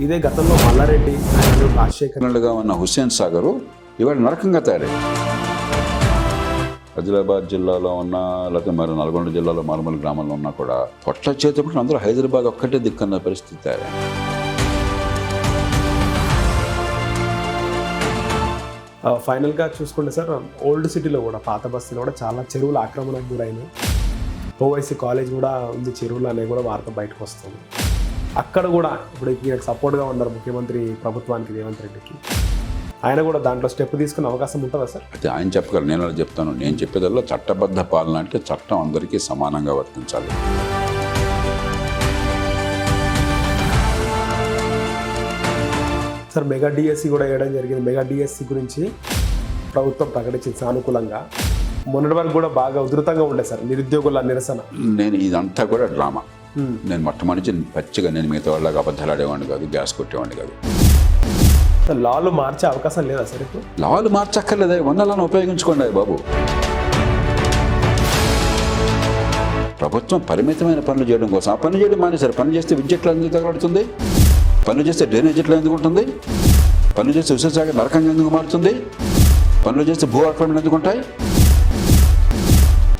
ఇదే గతంలో మల్లారెడ్డి రాజశేఖర్గా ఉన్న హుస్సేన్ సాగరు ఇవాళ నరకంగా తయారైంది. ఆదిలాబాద్ జిల్లాలో ఉన్న లేకపోతే మరి నల్గొండ జిల్లాలో మారుమూల గ్రామంలో ఉన్నా కూడా పొట్ల చేతప్పుడు అందరూ హైదరాబాద్ ఒక్కటే దిక్కన్న పరిస్థితి తయారైంది. ఫైనల్గా చూసుకుంటే సార్, ఓల్డ్ సిటీలో కూడా పాత బస్తీలో కూడా చాలా చెరువుల ఆక్రమణకు గురైనాయి. ఓవైసీ కాలేజ్ కూడా ఉంది చెరువులు అనేది కూడా వార్త బయటకు వస్తుంది. అక్కడ కూడా ఇప్పుడు ఈయనకు సపోర్ట్గా ఉన్నారు ముఖ్యమంత్రి ప్రభుత్వానికి, రేవంత్ రెడ్డికి. ఆయన కూడా దాంట్లో స్టెప్ తీసుకునే అవకాశం ఉంటుందా సార్? అయితే ఆయన చెప్పగలరు, నేను అలా చెప్తాను. నేను చెప్పేదల్లా చట్టబద్ధ పాలన అంటే చట్టం అందరికీ సమానంగా వర్తించాలి. సార్, మెగా డిఎస్సి కూడా వేయడం జరిగింది. మెగా డిఎస్సి గురించి ప్రభుత్వం ప్రకటించింది సానుకూలంగా. మొన్నటి వరకు కూడా బాగా ఉధృతంగా ఉండే సార్ నిరుద్యోగుల నిరసన. నేను ఇదంతా కూడా డ్రామా. నేను మొట్టమొదటి పచ్చిగా నేను మిగతా వాళ్ళగా అబద్ధాలు ఆడేవాడిని కాదు, గ్యాస్ కొట్టేవాడిని కాదు. లాలు మార్చే అవకాశం లేదా సార్? ఇప్పుడు లాలు మార్చక్కర్లేదే, వందలను ఉపయోగించుకోండి బాబు. ప్రభుత్వం పరిమితమైన పనులు చేయడం కోసం ఆ పనులు చేయడం మానేశారు. పనులు చేస్తే విద్య ఎట్లా ఎందుకు తగలడుతుంది? పనులు చేస్తే డ్రైనేజ్ ఎట్లా ఎందుకు ఉంటుంది? పనులు చేస్తే విశ్వసాగర్ నరకంగా ఎందుకు మారుతుంది? పనులు చేస్తే భూ ఆక్రమణ ఎందుకు ఉంటాయి?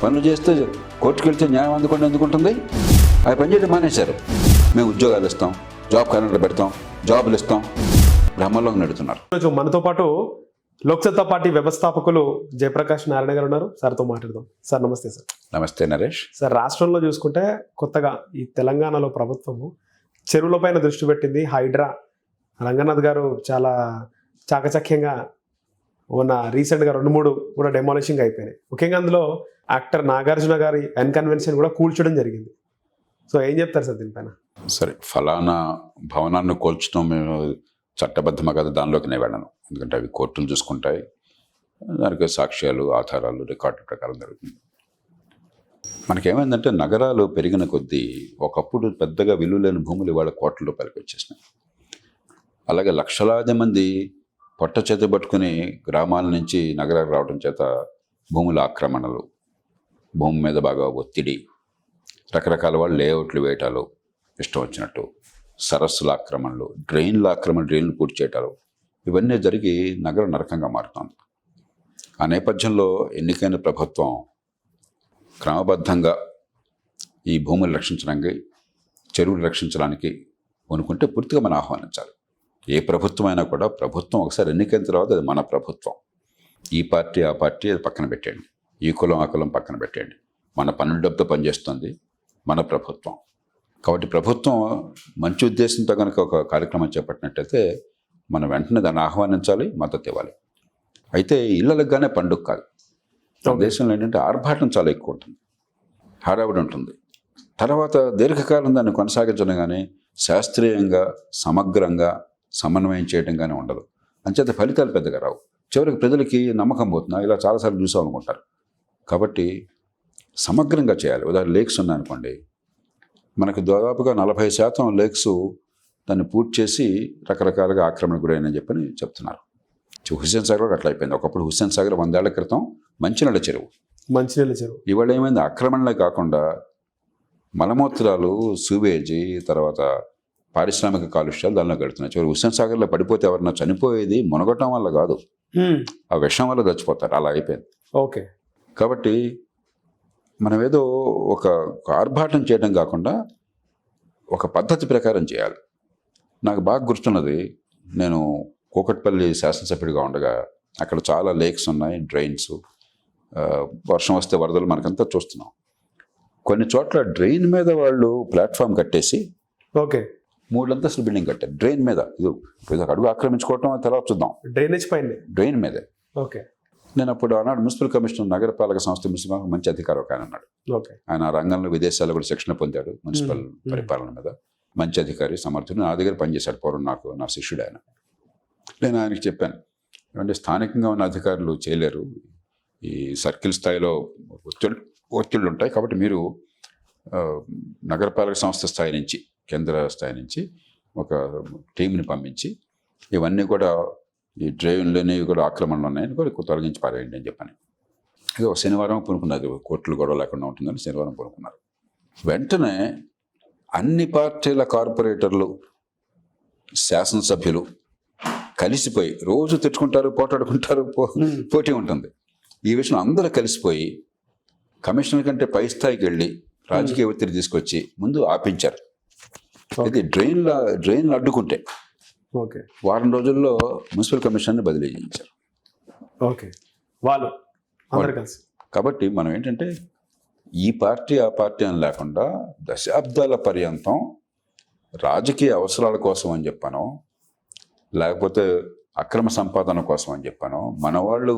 పనులు చేస్తే కోర్టుకు వెళ్తే న్యాయం అందుకుండా ఎందుకు ఉంటుంది? అవి పనిచేయడం మానేశారు. మేము ఉద్యోగాలు ఇస్తాం, జాబ్ క్యాలెండర్ పెడతాం, జాబులు ఇస్తాం, బ్రహ్మలోకి నడుతున్నారు. మనతో పాటు లోక్సత్తా పార్టీ వ్యవస్థాపకులు జయప్రకాష్ నారాయణ గారు ఉన్నారు. సార్తో మాట్లాడదాం. సార్ నమస్తే. సార్ నమస్తే నరేష్. సార్, రాష్ట్రంలో చూసుకుంటే కొత్తగా ఈ తెలంగాణలో ప్రభుత్వము చెరువుల పైన దృష్టి పెట్టింది. హైడ్రా రంగనాథ్ గారు చాలా చాకచక్యంగా ఉన్న రీసెంట్గా 2-3 కూడా డెమాలిషింగ్ అయిపోయినాయి. ముఖ్యంగా అందులో యాక్టర్ నాగార్జున గారి ఎన్కన్వెన్షన్ కూడా కూల్చడం జరిగింది. సో ఏం చెప్తారు సార్ దీనిపైన? సరే, ఫలానా భవనాన్ని కూల్చడం చట్టబద్ధమా కదా, దానిలోకి నేను వెళ్ళను. ఎందుకంటే అవి కోర్టులు చూసుకుంటాయి. దానికి సాక్ష్యాలు, ఆధారాలు, రికార్డు ప్రకారం జరుగుతుంది. మనకేమైందంటే నగరాలు పెరిగిన కొద్దీ ఒకప్పుడు పెద్దగా విలువ లేని భూములు ఇవాళ కోట్ల రూపాయలకి వచ్చేసినాయి. అలాగే లక్షలాది మంది పొట్ట చేత పట్టుకుని గ్రామాల నుంచి నగరాలు రావడం చేత భూముల ఆక్రమణలు, భూమి మీద బాగా ఒత్తిడి, రకరకాల వాళ్ళు లేఅవుట్లు వేయటాలు ఇష్టం వచ్చినట్టు, సరస్సుల ఆక్రమణలు, డ్రైన్ల ఆక్రమణ, డ్రైన్లు పూర్తి చేయటాలు, ఇవన్నీ జరిగి నగరం నరకంగా మారుతుంది. ఆ నేపథ్యంలో ఎన్నికైన ప్రభుత్వం క్రమబద్ధంగా ఈ భూములు రక్షించడానికి, చెరువులు రక్షించడానికి అనుకుంటే పూర్తిగా మనం ఆహ్వానించాలి. ఏ ప్రభుత్వం అయినా కూడా ప్రభుత్వం ఒకసారి ఎన్నికైన తర్వాత అది మన ప్రభుత్వం. ఈ పార్టీ ఆ పార్టీ అది పక్కన పెట్టండి, ఈ కులం ఆ కులం పక్కన పెట్టండి. మన పన్నుల డబ్బుతో పనిచేస్తుంది మన ప్రభుత్వం. కాబట్టి ప్రభుత్వం మంచి ఉద్దేశంతో కనుక ఒక కార్యక్రమం చేపట్టినట్టయితే మనం వెంటనే దాన్ని ఆహ్వానించాలి, మద్దతు ఇవ్వాలి. అయితే ఇళ్ళగానే పండుగ కాదు. మన దేశంలో ఏంటంటే ఆర్భాటం చాలా ఎక్కువ ఉంటుంది, హడావిడి ఉంటుంది. తర్వాత దీర్ఘకాలం దాన్ని కొనసాగించడం కానీ, శాస్త్రీయంగా సమగ్రంగా సమన్వయం చేయడం కానీ ఉండదు. అంచేత ఫలితాలు పెద్దగా రావు. చివరికి ప్రజలకి నమ్మకం పోతున్నా, ఇలా చాలాసార్లు చూసాం అనుకుంటారు. కాబట్టి సమగ్రంగా చేయాలి. ఉదాహరణ లేక్స్ ఉన్నాయనుకోండి, మనకు దాదాపుగా 40% లేక్స్ దాన్ని పూర్తి చేసి రకరకాలుగా ఆక్రమణ గురైనని చెప్పని చెప్తున్నారు. హుస్సేన్ సాగర్ కూడా అట్లా అయిపోయింది. ఒకప్పుడు హుస్సేన్ సాగర్ 100 ఏళ్ల క్రితం మంచినీళ్ళ చెరువు. ఇవాళ ఏమైంది, ఆక్రమణలే కాకుండా మలమూత్రాలు, సూవేజీ, తర్వాత పారిశ్రామిక కాలుష్యాలు దానిలో గడుతున్నాయి. చివరి హుస్సేన్ సాగర్లో పడిపోతే ఎవరన్నా చనిపోయేది మునగటం వల్ల కాదు, ఆ విషం వల్ల చచ్చిపోతారు. అలా అయిపోయింది. ఓకే. కాబట్టి మనం ఏదో ఒక ఆర్భాటం చేయడం కాకుండా ఒక పద్ధతి ప్రకారం చేయాలి. నాకు బాగా గుర్తున్నది, నేను కూకట్పల్లి శాసనసభ్యుడిగా ఉండగా అక్కడ చాలా లేక్స్ ఉన్నాయి, డ్రైన్స్. వర్షం వస్తే వరదలు మనకంతా చూస్తున్నాం. కొన్ని చోట్ల డ్రైన్ మీద వాళ్ళు ప్లాట్ఫామ్ కట్టేసి 3 అంతస్తుల బిల్డింగ్ కట్టారు డ్రైన్ మీద. ఇది అడుగు ఆక్రమించుకోవటం తర్వాత చూద్దాం. డ్రైన్ మీదే. ఓకే. నేను అప్పుడు ఆనాడు మున్సిపల్ కమిషనర్, నగరపాలక సంస్థ మున్సిపల్ మంచి అధికారం ఒక ఆయన అన్నాడు. ఆయన ఆ రంగంలో విదేశాల్లో కూడా శిక్షణ పొందాడు, మున్సిపల్ పరిపాలన మీద మంచి అధికారి, సమర్థుడు. నా దగ్గర పనిచేశాడు పూర్వం, నా శిష్యుడు ఆయన. నేను ఆయనకి చెప్పాను, ఏమంటే స్థానికంగా ఉన్న అధికారులు చేయలేరు, ఈ సర్కిల్ స్థాయిలో ఒత్తిళ్ళు ఉంటాయి. కాబట్టి మీరు నగరపాలక సంస్థ స్థాయి నుంచి, కేంద్ర స్థాయి నుంచి ఒక టీంని పంపించి ఇవన్నీ కూడా, ఈ డ్రైన్లోనే కూడా ఆక్రమణలు ఉన్నాయని కూడా తొలగించి పారేయండి అని చెప్పాను. ఇది ఒక శనివారం పూనుకున్నది, కోర్టులు గొడవ లేకుండా ఉంటుందని శనివారం పూనుకున్నారు. వెంటనే అన్ని పార్టీల కార్పొరేటర్లు శాసనసభ్యులు కలిసిపోయి రోజు తెచ్చుకుంటారు, పోటాడుకుంటారు, పోటీ ఉంటుంది. ఈ విషయం అందరూ కలిసిపోయి కమిషనర్ కంటే పై స్థాయికి వెళ్ళి రాజకీయ ఒత్తిడి తీసుకొచ్చి ముందు ఆపించారు. ఇది డ్రైన్లు అడ్డుకుంటే ఓకే వారం రోజుల్లో మున్సిపల్ కమిషనర్ని బదిలీ చేయించారు. ఓకే వాళ్ళు అందరు కలిసి. కాబట్టి మనం ఏంటంటే ఈ పార్టీ ఆ పార్టీ అని లేకుండా దశాబ్దాల పర్యంతం రాజకీయ అవసరాల కోసం అని చెప్పాను, లేకపోతే అక్రమ సంపాదన కోసం అని చెప్పాను, మన వాళ్ళు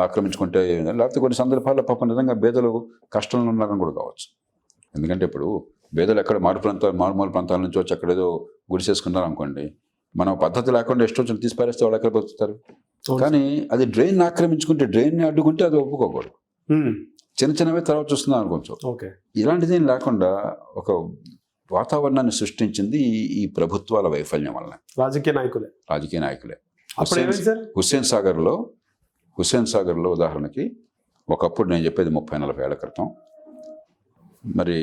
ఆక్రమించుకుంటే, లేకపోతే కొన్ని సందర్భాల్లో పాపం నిజంగా బేదలు కష్టంలో ఉన్నారని కూడా కావచ్చు. ఎందుకంటే ఇప్పుడు బేదలు ఎక్కడ మారుమూల ప్రాంతాల నుంచి వచ్చి అక్కడ ఏదో గుడిసేసుకున్నారు అనుకోండి, మనం పద్ధతి లేకుండా ఎష్టొచ్చిన తీసి పారేస్తే వాళ్ళు ఎక్కడ బతుకుతారు. కానీ అది డ్రైన్ ఆక్రమించుకుంటే, డ్రైన్ని అడ్డుకుంటే అది ఒప్పుకోకూడదు. చిన్న చిన్నవే తర్వాత చూస్తున్నాం అనుకోవచ్చు. ఓకే, ఇలాంటిది ఏం లేకుండా ఒక వాతావరణాన్ని సృష్టించింది ఈ ప్రభుత్వాల వైఫల్యం వలన. రాజకీయ నాయకులే. హుస్సేన్ సాగర్లో ఉదాహరణకి ఒకప్పుడు నేను చెప్పేది 30-40 ఏళ్ల క్రితం, మరి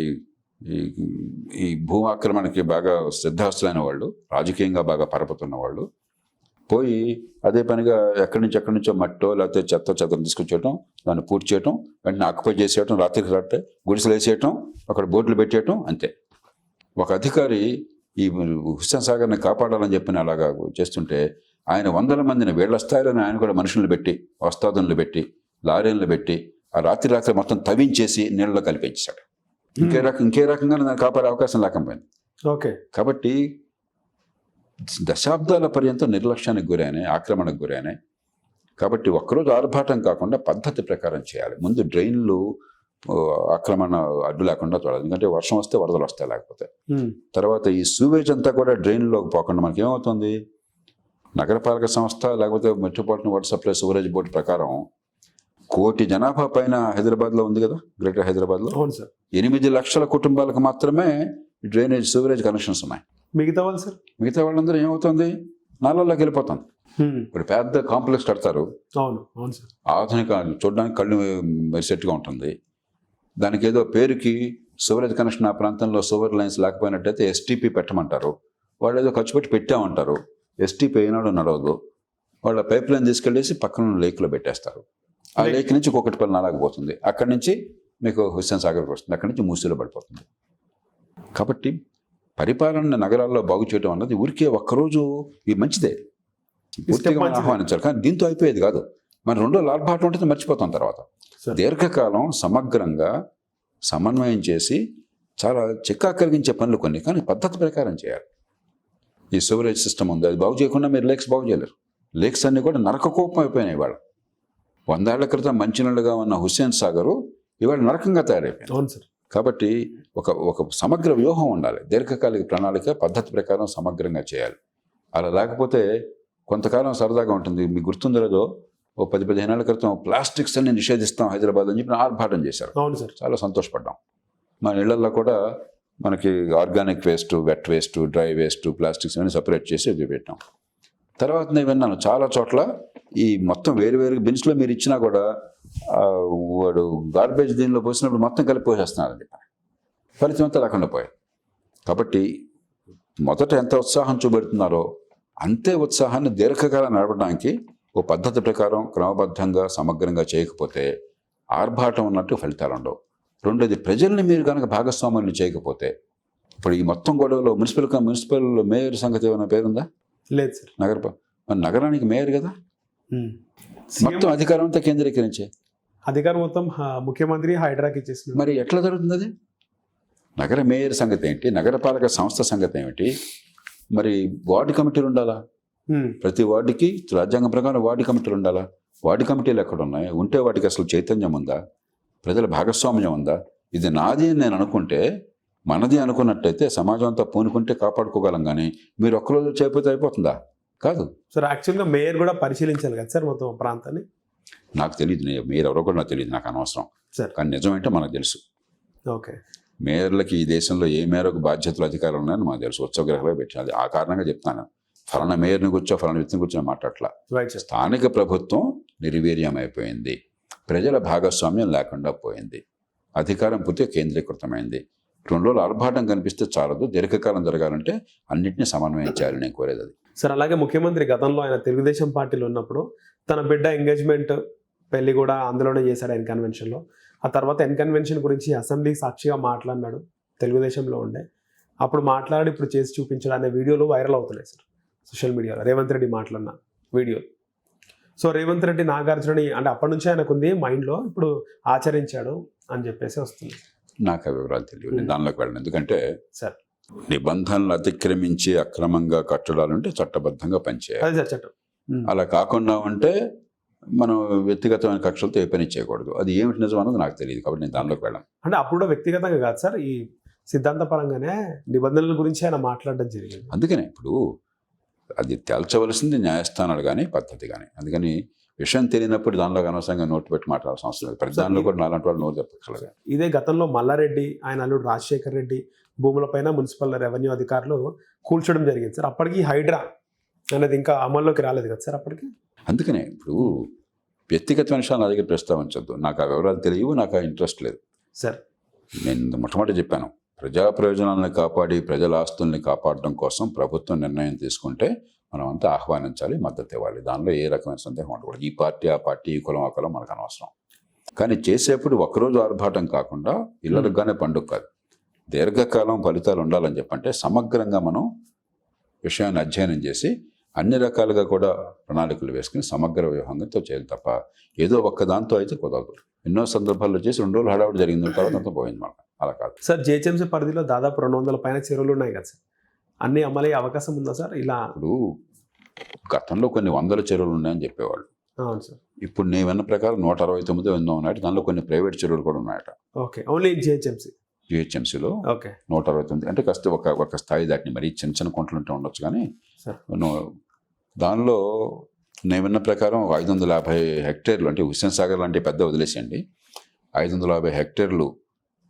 ఈ భూ ఆక్రమణకి బాగా సిద్ధాస్తులైన వాళ్ళు, రాజకీయంగా బాగా పరపుతున్న వాళ్ళు పోయి అదే పనిగా ఎక్కడి నుంచో మట్టో లేకపోతే చెత్త తీసుకొచ్చేయటం, దాన్ని పూర్తి చేయటం, వెంటనే ఆక్యుపై చేసేయటం, రాత్రికి రాత్రే గుడిసెలు వేసేయటం, అక్కడ బోర్డులు పెట్టేయటం, అంతే. ఒక అధికారి ఈ హుస్సేన్ సాగర్ని కాపాడాలని చెప్పిన అలాగా చేస్తుంటే ఆయన 100 మందిని వీళ్ళ స్థాయిలోనే ఆయన కూడా మనుషులను పెట్టి, వస్తాదులను పెట్టి, లారీలను పెట్టి ఆ రాత్రి మొత్తం తవ్వించేసి నీళ్ళలో కలిపించాడు. ఇంకే రకంగా దాన్ని కాపాడే అవకాశం లేకపోయింది. ఓకే, కాబట్టి దశాబ్దాల పర్యంతం నిర్లక్ష్యానికి గురైనాయి, ఆక్రమణకు గురైనాయి. కాబట్టి ఒక్కరోజు ఆర్భాటం కాకుండా పద్ధతి ప్రకారం చేయాలి. ముందు డ్రైన్లు ఆక్రమణ అడ్డు లేకుండా చూడాలి, ఎందుకంటే వర్షం వస్తే వరదలు వస్తాయి లేకపోతే. తర్వాత ఈ సూవేజ్ అంతా కూడా డ్రైన్లోకి పోకుండా మనకి ఏమవుతుంది, నగరపాలక సంస్థ లేకపోతే metropolitan water supply sewerage board ప్రకారం 1 కోటి జనాభా పైన హైదరాబాద్లో ఉంది కదా, గ్రేటర్ హైదరాబాద్లో. 8 లక్షల కుటుంబాలకు మాత్రమే డ్రైనేజ్ సివరేజ్ కనెక్షన్స్ ఉన్నాయి. మిగతా వాళ్ళందరూ ఏమవుతుంది, నాళ్ళలోకి వెళ్ళిపోతుంది. ఇప్పుడు పెద్ద కాంప్లెక్స్ కడతారు, ఆధునిక చూడడానికి కళ్ళు మెరిసెట్గా ఉంటుంది, దానికి ఏదో పేరుకి సివరేజ్ కనెక్షన్ ఆ ప్రాంతంలో సివర్ లైన్స్ లేకపోయినట్టయితే ఎస్టీపీ పెట్టమంటారు. వాళ్ళు ఏదో ఖర్చు పెట్టి పెట్టామంటారు, ఎస్టీపీ అయినాడు నడవదు. వాళ్ళ పైప్ లైన్ తీసుకెళ్ళేసి పక్కన లేక్లో పెట్టేస్తారు. ఆ లేక్ నుంచి కూకట్పల్లి నాలాగా పోతుంది, అక్కడి నుంచి మీకు హుస్సేన్ సాగర్కి వస్తుంది, అక్కడి నుంచి మూసీలో పడిపోతుంది. కాబట్టి పరిపాలన నగరాల్లో బాగు చేయడం అన్నది ఊరికే ఒక్కరోజు ఇది మంచిదే, పూర్తిగా ఆహ్వానించారు. కానీ దీంతో అయిపోయేది కాదు. మన 2 రోజులు ఆర్భాటం ఉంటుంది, మర్చిపోతాం. తర్వాత దీర్ఘకాలం సమగ్రంగా సమన్వయం చేసి చాలా చిక్కా కలిగించే పనులు కొన్ని, కానీ పద్ధతి ప్రకారం చేయాలి. ఈ సివరేజ్ సిస్టమ్ ఉంది, అది బాగు చేయకుండా మీరు లేక్స్ బాగు చేయలేరు. లేక్స్ అన్నీ కూడా నరకకోపం అయిపోయినాయి. ఇవాళ 100 ఏళ్ల క్రితం మంచినీళ్ళుగా ఉన్న హుస్సేన్ సాగరు ఇవాళ నరకంగా తయారైపోయింది. కాబట్టి ఒక సమగ్ర వ్యూహం ఉండాలి, దీర్ఘకాలిక ప్రణాళిక పద్ధతి ప్రకారం సమగ్రంగా చేయాలి. అలా లేకపోతే కొంతకాలం సరదాగా ఉంటుంది. మీకు గుర్తుందో లేదో, 10-15 ఏళ్ల క్రితం ప్లాస్టిక్స్ అన్ని నిషేధిస్తాం హైదరాబాద్ అని చెప్పి ఆర్భాటం చేశారు. చాలా సంతోషపడ్డాం. మన ఇళ్లలో కూడా మనకి organic waste, wet waste, dry waste, plastics అన్ని సపరేట్ చేసి ఇది పెట్టాం. తర్వాత నేను విన్నాను చాలా చోట్ల ఈ మొత్తం వేరు బిన్స్లో మీరు ఇచ్చినా కూడా వాడు గార్బేజ్ దీనిలో పోసినప్పుడు మొత్తం కలిపి పోసేస్తున్నారని చెప్పి ఫలితం అంతా లేకుండా పోయాయి. కాబట్టి మొదట ఎంత ఉత్సాహం చూపెడుతున్నారో అంతే ఉత్సాహాన్ని దీర్ఘకాలం నడపడానికి ఓ పద్ధతి ప్రకారం క్రమబద్ధంగా సమగ్రంగా చేయకపోతే ఆర్భాటం ఉన్నట్టు ఫలితాలు ఉండవు. రెండోది, ప్రజల్ని మీరు కనుక భాగస్వామ్యాన్ని చేయకపోతే, ఇప్పుడు ఈ మొత్తం గొడవలో మున్సిపల్ మేయర్ సంగతి ఏమైనా పేరుందా? లేదు సార్. నగరానికి మేయర్ కదా, మొత్తం అధికారం అంతా కేంద్రీకరించే అధికారం మొత్తం ముఖ్యమంత్రి హైడ్రాకి ఇచ్చేసింది. మరి ఎట్లా జరుగుతుంది అది? నగర మేయర్ సంగతి ఏంటి, నగరపాలక సంస్థ సంగతి ఏమిటి? మరి వార్డు కమిటీలు ఉండాలా, ప్రతి వార్డుకి రాజ్యాంగం ప్రకారం వార్డు కమిటీలు ఉండాలా. వార్డు కమిటీలు ఎక్కడ ఉన్నాయి? ఉంటే వాటికి అసలు చైతన్యం ఉందా, ప్రజల భాగస్వామ్యం ఉందా? ఇది నాది అని నేను అనుకుంటే, మనది అనుకున్నట్టయితే సమాజం అంతా పూనుకుంటే కాపాడుకోగలం. కానీ మీరు ఒక్కరోజు చేయకపోతే అయిపోతుందా? కాదు సార్. యాక్చువల్గా మేయర్ కూడా పరిశీలించాలి కదా సార్ మొత్తం ప్రాంతాన్ని. నాకు తెలియదు, మేయర్ ఎవరో కూడా నాకు తెలియదు, నాకు అనవసరం సార్. కానీ నిజమేంటే మనకు తెలుసు. ఓకే, మేయర్లకి ఈ దేశంలో ఏ మేరకు బాధ్యతలు అధికారులు ఉన్నాయని మనకు తెలుసు. ఉత్సవగ్రహాలు పెట్టినది ఆ కారణంగా చెప్తాను. ఫలానా మేయర్ని కూర్చో, ఫలానా వ్యక్తిని కూర్చొని మాట్లాడట్లా. స్థానిక ప్రభుత్వం నిర్వీర్యం అయిపోయింది, ప్రజల భాగస్వామ్యం లేకుండా పోయింది, అధికారం పూర్తిగా కేంద్రీకృతమైంది. 2 రోజులు ఆర్భాటం కనిపిస్తే చాలదు, దీర్ఘకాలం జరగాలంటే అన్నింటినీ సమన్వయం చేయాలని నేను కోరేది అది. సార్ అలాగే ముఖ్యమంత్రి గతంలో ఆయన తెలుగుదేశం పార్టీలో ఉన్నప్పుడు తన బిడ్డ ఎంగేజ్మెంట్ పెళ్లి కూడా అందులోనే చేశాడు ఎన్ కన్వెన్షన్లో. ఆ తర్వాత ఎన్ కన్వెన్షన్ గురించి అసెంబ్లీ సాక్షిగా మాట్లాడినాడు, తెలుగుదేశంలో ఉండే. అప్పుడు మాట్లాడి ఇప్పుడు చేసి చూపించాడు అనే వీడియోలు వైరల్ అవుతున్నాయి సార్ సోషల్ మీడియాలో, రేవంత్ రెడ్డి మాట్లాడిన వీడియో. సో రేవంత్ రెడ్డి నాగార్జునని అంటే అప్పటి నుంచి ఆయనకుంది మైండ్లో, ఇప్పుడు ఆచరించాడు అని చెప్పేసి వస్తుంది. నాకు ఆ వివరాలు తెలియదు, నేను దానిలోకి వెళ్ళను. ఎందుకంటే సార్ నిబంధనలు అతిక్రమించి అక్రమంగా కట్టడాలుంటే చట్టబద్ధంగా పనిచేయాలి. అదే సార్ చట్టం. అలా కాకుండా ఉంటే మనం వ్యక్తిగతమైన కక్షలతో ఏ పని చేయకూడదు. అది ఏమిటి నిజం అన్నది నాకు తెలియదు, కాబట్టి నేను దానిలోకి వెళ్ళాను. అంటే అప్పుడు వ్యక్తిగతంగా కాదు సార్, ఈ సిద్ధాంతపరంగానే నిబంధనల గురించి ఆయన మాట్లాడడం జరిగింది. అందుకనే ఇప్పుడు అది తేల్చవలసింది న్యాయస్థానాలు కానీ పద్ధతి కానీ. అందుకని విషయం తెలియనప్పుడు దానిలో అనవసరంగా నోటు పెట్టి మాట్లాడాల్సిన అవసరం లేదు. ప్రతి దానిలో కూడా నాలాంటి వాళ్ళు నోరు చెప్పగలరు. ఇదే గతంలో మల్లారెడ్డి ఆయన అల్లుడు రాజశేఖర్ రెడ్డి భూములపైన మున్సిపల్ రెవెన్యూ అధికారులు కూల్చడం జరిగింది సార్. అప్పటికి హైడ్రా అనేది ఇంకా అమల్లోకి రాలేదు కదా సార్ అప్పటికి. అందుకనే ఇప్పుడు వ్యక్తిగత విషయాలు నా దగ్గర ప్రస్తావించద్దు. నాకు ఆ వివరాలు తెలియవు, నాకు ఆ ఇంట్రెస్ట్ లేదు సార్. నేను మొట్టమొదటి చెప్పాను, ప్రజా ప్రయోజనాలను కాపాడి ప్రజల ఆస్తుల్ని కాపాడడం కోసం ప్రభుత్వం నిర్ణయం తీసుకుంటే మనం అంతా ఆహ్వానించాలి, మద్దతు ఇవ్వాలి. దానిలో ఏ రకమైన సందేహం ఉండకూడదు. ఈ పార్టీ ఆ పార్టీ, ఈ కులం ఆ కులం మనకు అనవసరం. కానీ చేసేప్పుడు ఒక్కరోజు ఆర్భాటం కాకుండా ఇళ్ళగానే పండుగ కాదు, దీర్ఘకాలం ఫలితాలు ఉండాలని చెప్పంటే సమగ్రంగా మనం విషయాన్ని అధ్యయనం చేసి అన్ని రకాలుగా కూడా ప్రణాళికలు వేసుకుని సమగ్ర వ్యూహంతో చేయాలి తప్ప ఏదో ఒక్క దాంతో అయితే కుదరదు. ఎన్నో సందర్భాల్లో చేసి 2 రోజులు హడావుడి జరిగింది, తర్వాత అంతా పోయింది మనకు. అలా కాదు సార్. జిహెచ్ఎంసీ పరిధిలో దాదాపు 200 పైన చెరువులు ఉన్నాయి కదా సార్, అన్ని అమలయ్యే అవకాశం ఉందా సార్? ఇలా ఇప్పుడు గతంలో కొన్ని 100 చెరువులు ఉన్నాయని చెప్పేవాళ్ళు. అవును సార్. ఇప్పుడు నేను విన్న ప్రకారం 169 ఎన్నో ఉన్నాయి. దానిలో కొన్ని ప్రైవేట్ చెరువులు కూడా ఉన్నాయట. ఓకే, ఓన్లీ జిహెచ్ఎంసీలో ఓకే 169 అంటే కాస్త ఒక స్థాయి దాటిని. మరి చిన్న చిన్న కొంటలు ఉంటే ఉండొచ్చు, కానీ సార్ దానిలో నేను విన్న ప్రకారం 550 హెక్టేర్లు, అంటే హుస్సేన్ సాగర్ లాంటి పెద్ద వదిలేసేయండి, 550 హెక్టేర్లు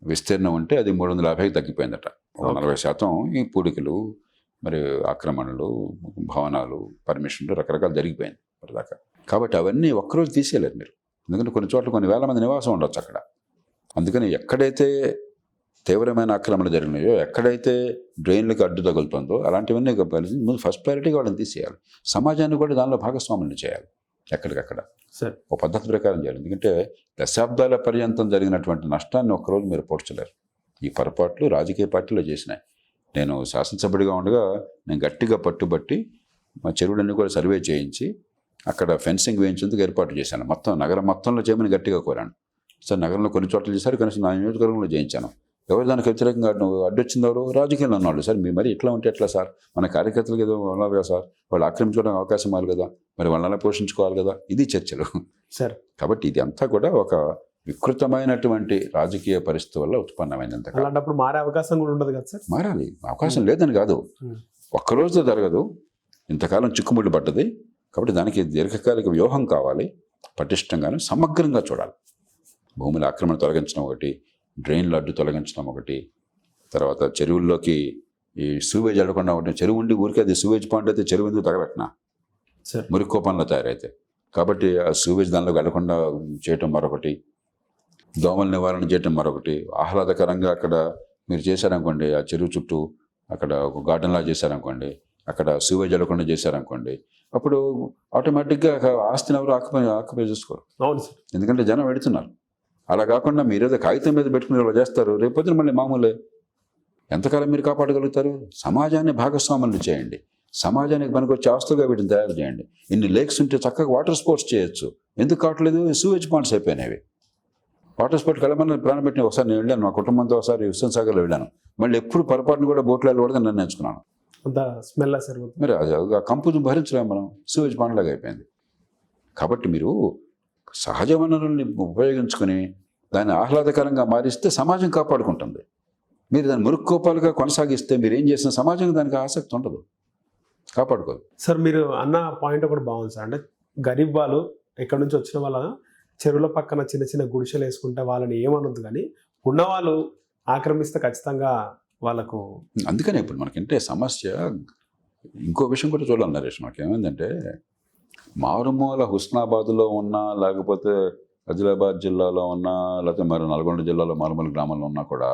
విస్తీర్ణం ఉంటే అది 350కి తగ్గిపోయిందట. 40% ఈ పూడికలు, మరి ఆక్రమణలు, భవనాలు, పర్మిషన్లు రకరకాలు జరిగిపోయింది ఇప్పటిదాకా. కాబట్టి అవన్నీ ఒక్కరోజు తీసేయలేరు మీరు, ఎందుకంటే కొన్ని చోట్ల కొన్ని వేల మంది నివాసం ఉండొచ్చు అక్కడ. అందుకని ఎక్కడైతే తీవ్రమైన ఆక్రమణలు జరిగినాయో, ఎక్కడైతే డ్రైన్లకు అడ్డు తగులుతుందో అలాంటివన్నీ ముందు ఫస్ట్ ప్రయారిటీగా వాళ్ళని తీసేయాలి. సమాజాన్ని కూడా దానిలో భాగస్వాములను చేయాలి ఎక్కడికక్కడ, సార్ ఒక పద్ధతి ప్రకారం చేయాలి. ఎందుకంటే దశాబ్దాల పర్యంతం జరిగినటువంటి నష్టాన్ని ఒక్కరోజు మీరు పోడ్చలేరు. ఈ పొరపాట్లు రాజకీయ పార్టీలో చేసినాయి. నేను శాసనసభ్యుడిగా ఉండగా నేను గట్టిగా పట్టుబట్టి మా చెరువులన్నీ కూడా సర్వే చేయించి అక్కడ ఫెన్సింగ్ వేయించేందుకు ఏర్పాటు చేశాను. మొత్తం నగరం మొత్తంలో చేయమని గట్టిగా కోరాను. సార్ నగరంలో కొన్ని చోట్ల చేశారు, కనీసం నా నియోజకవర్గంలో చేయించాను. ఎవరు దానికి వ్యతిరేకంగా అడ్డొచ్చిందెవరు? రాజకీయాలు అన్నాడు. సార్ మీ మరి ఇట్లా ఉంటే ఎట్లా సార్? మన కార్యకర్తలకు ఏదో ఉన్నారు కదా సార్, వాళ్ళు ఆక్రమించుకోవడానికి అవకాశం ఇవ్వాలి కదా, మరి వాళ్ళని పోషించుకోవాలి కదా. ఇది చర్చలు సార్. కాబట్టి ఇది అంతా కూడా ఒక వికృతమైనటువంటి రాజకీయ పరిస్థితి వల్ల ఉత్పన్నమైంది. అలాంటప్పుడు మారే అవకాశం కూడా ఉండదు కదా సార్? మారాలి, అవకాశం లేదని కాదు, ఒక్కరోజుతో జరగదు, ఇంతకాలం చిక్కుముళ్ళు పడ్డది. కాబట్టి దానికి దీర్ఘకాలిక వ్యూహం కావాలి, పటిష్టంగాను సమగ్రంగా చూడాలి. భూముల ఆక్రమణ తొలగించడం ఒకటి, డ్రైన్లు అడ్డు తొలగించడం ఒకటి, తర్వాత చెరువుల్లోకి ఈ సూవేజ్ అడగకుండా ఒకటి. చెరువు ఉండి ఊరికే అది సూవేజ్ పాయింట్ అయితే చెరువు ఎందుకు తగలట్నా, మురికి కోపంలో తయారైతే. కాబట్టి ఆ సూవేజ్ దానిలోకి వెళ్లకుండా చేయటం మరొకటి, దోమల నివారణ చేయటం మరొకటి. ఆహ్లాదకరంగా అక్కడ మీరు చేశారనుకోండి, ఆ చెరువు చుట్టూ అక్కడ ఒక గార్డెన్లా చేశారనుకోండి, అక్కడ సూవేజ్ అడగకుండా చేశారనుకోండి, అప్పుడు ఆటోమేటిక్గా ఆస్తిని ఎవరు ఆక్యుపై చేసుకోరు. అవును సార్, ఎందుకంటే జనం పెడుతున్నారు. అలా కాకుండా మీరు ఏదో కాగితం మీద పెట్టుకుని వాళ్ళు చేస్తారు, రేపొద్దున మళ్ళీ మామూలే. ఎంతకాలం మీరు కాపాడగలుగుతారు? సమాజాన్ని భాగస్వాములు చేయండి, సమాజానికి పనికొచ్చే ఆస్తులుగా వీటిని తయారు చేయండి. ఇన్ని లేక్స్ ఉంటే చక్కగా వాటర్ స్పోర్ట్స్ చేయొచ్చు. ఎందుకు కావట్లేదు? సూవేజ్ పాయింట్స్ అయిపోయినవి. వాటర్ స్పోర్ట్కి వెళ్ళమని ప్రాణం పెట్టిన ఒకసారి నేను వెళ్ళాను, మా కుటుంబంతో ఒకసారి హుస్సేన్ సాగర్లో వెళ్ళాను. మళ్ళీ ఎప్పుడు పొరపాటును కూడా బోట్లో వెళ్ళకూడదని నిర్ణయించుకున్నాను. అంత స్మెల్ సార్. మరి ఆ కంపు భరించలేము మనం, సూవేజ్ పాయింట్ లాగా అయిపోయింది. కాబట్టి మీరు సహజ వనరుల్ని ఉపయోగించుకొని దాన్ని ఆహ్లాదకరంగా మారిస్తే సమాజం కాపాడుకుంటుంది. మీరు దాన్ని మురుక్కోపాలుగా కొనసాగిస్తే మీరు ఏం చేసిన సమాజం దానికి ఆసక్తి ఉండదు, కాపాడుకోదు. సార్ మీరు అన్న పాయింట్ ఒకటి బాగుంది సార్. అంటే గరీబ్ వాళ్ళు ఎక్కడి నుంచి వచ్చిన వాళ్ళ చెరువుల పక్కన చిన్న చిన్న గుడిసెలు వేసుకుంటే వాళ్ళని ఏమనొద్దు, కానీ ఉన్నవాళ్ళు ఆక్రమిస్తే ఖచ్చితంగా వాళ్ళకు. అందుకనే ఇప్పుడు మనకంటే సమస్య ఇంకో విషయం కూడా చూడాలి నరేష్. మనకి ఏమైందంటే మారుమూల హుస్నాబాద్లో ఉన్నా, లేకపోతే ఆదిలాబాద్ జిల్లాలో ఉన్నా, లేకపోతే మరి నల్గొండ జిల్లాలో మారుమూల గ్రామంలో ఉన్నా కూడా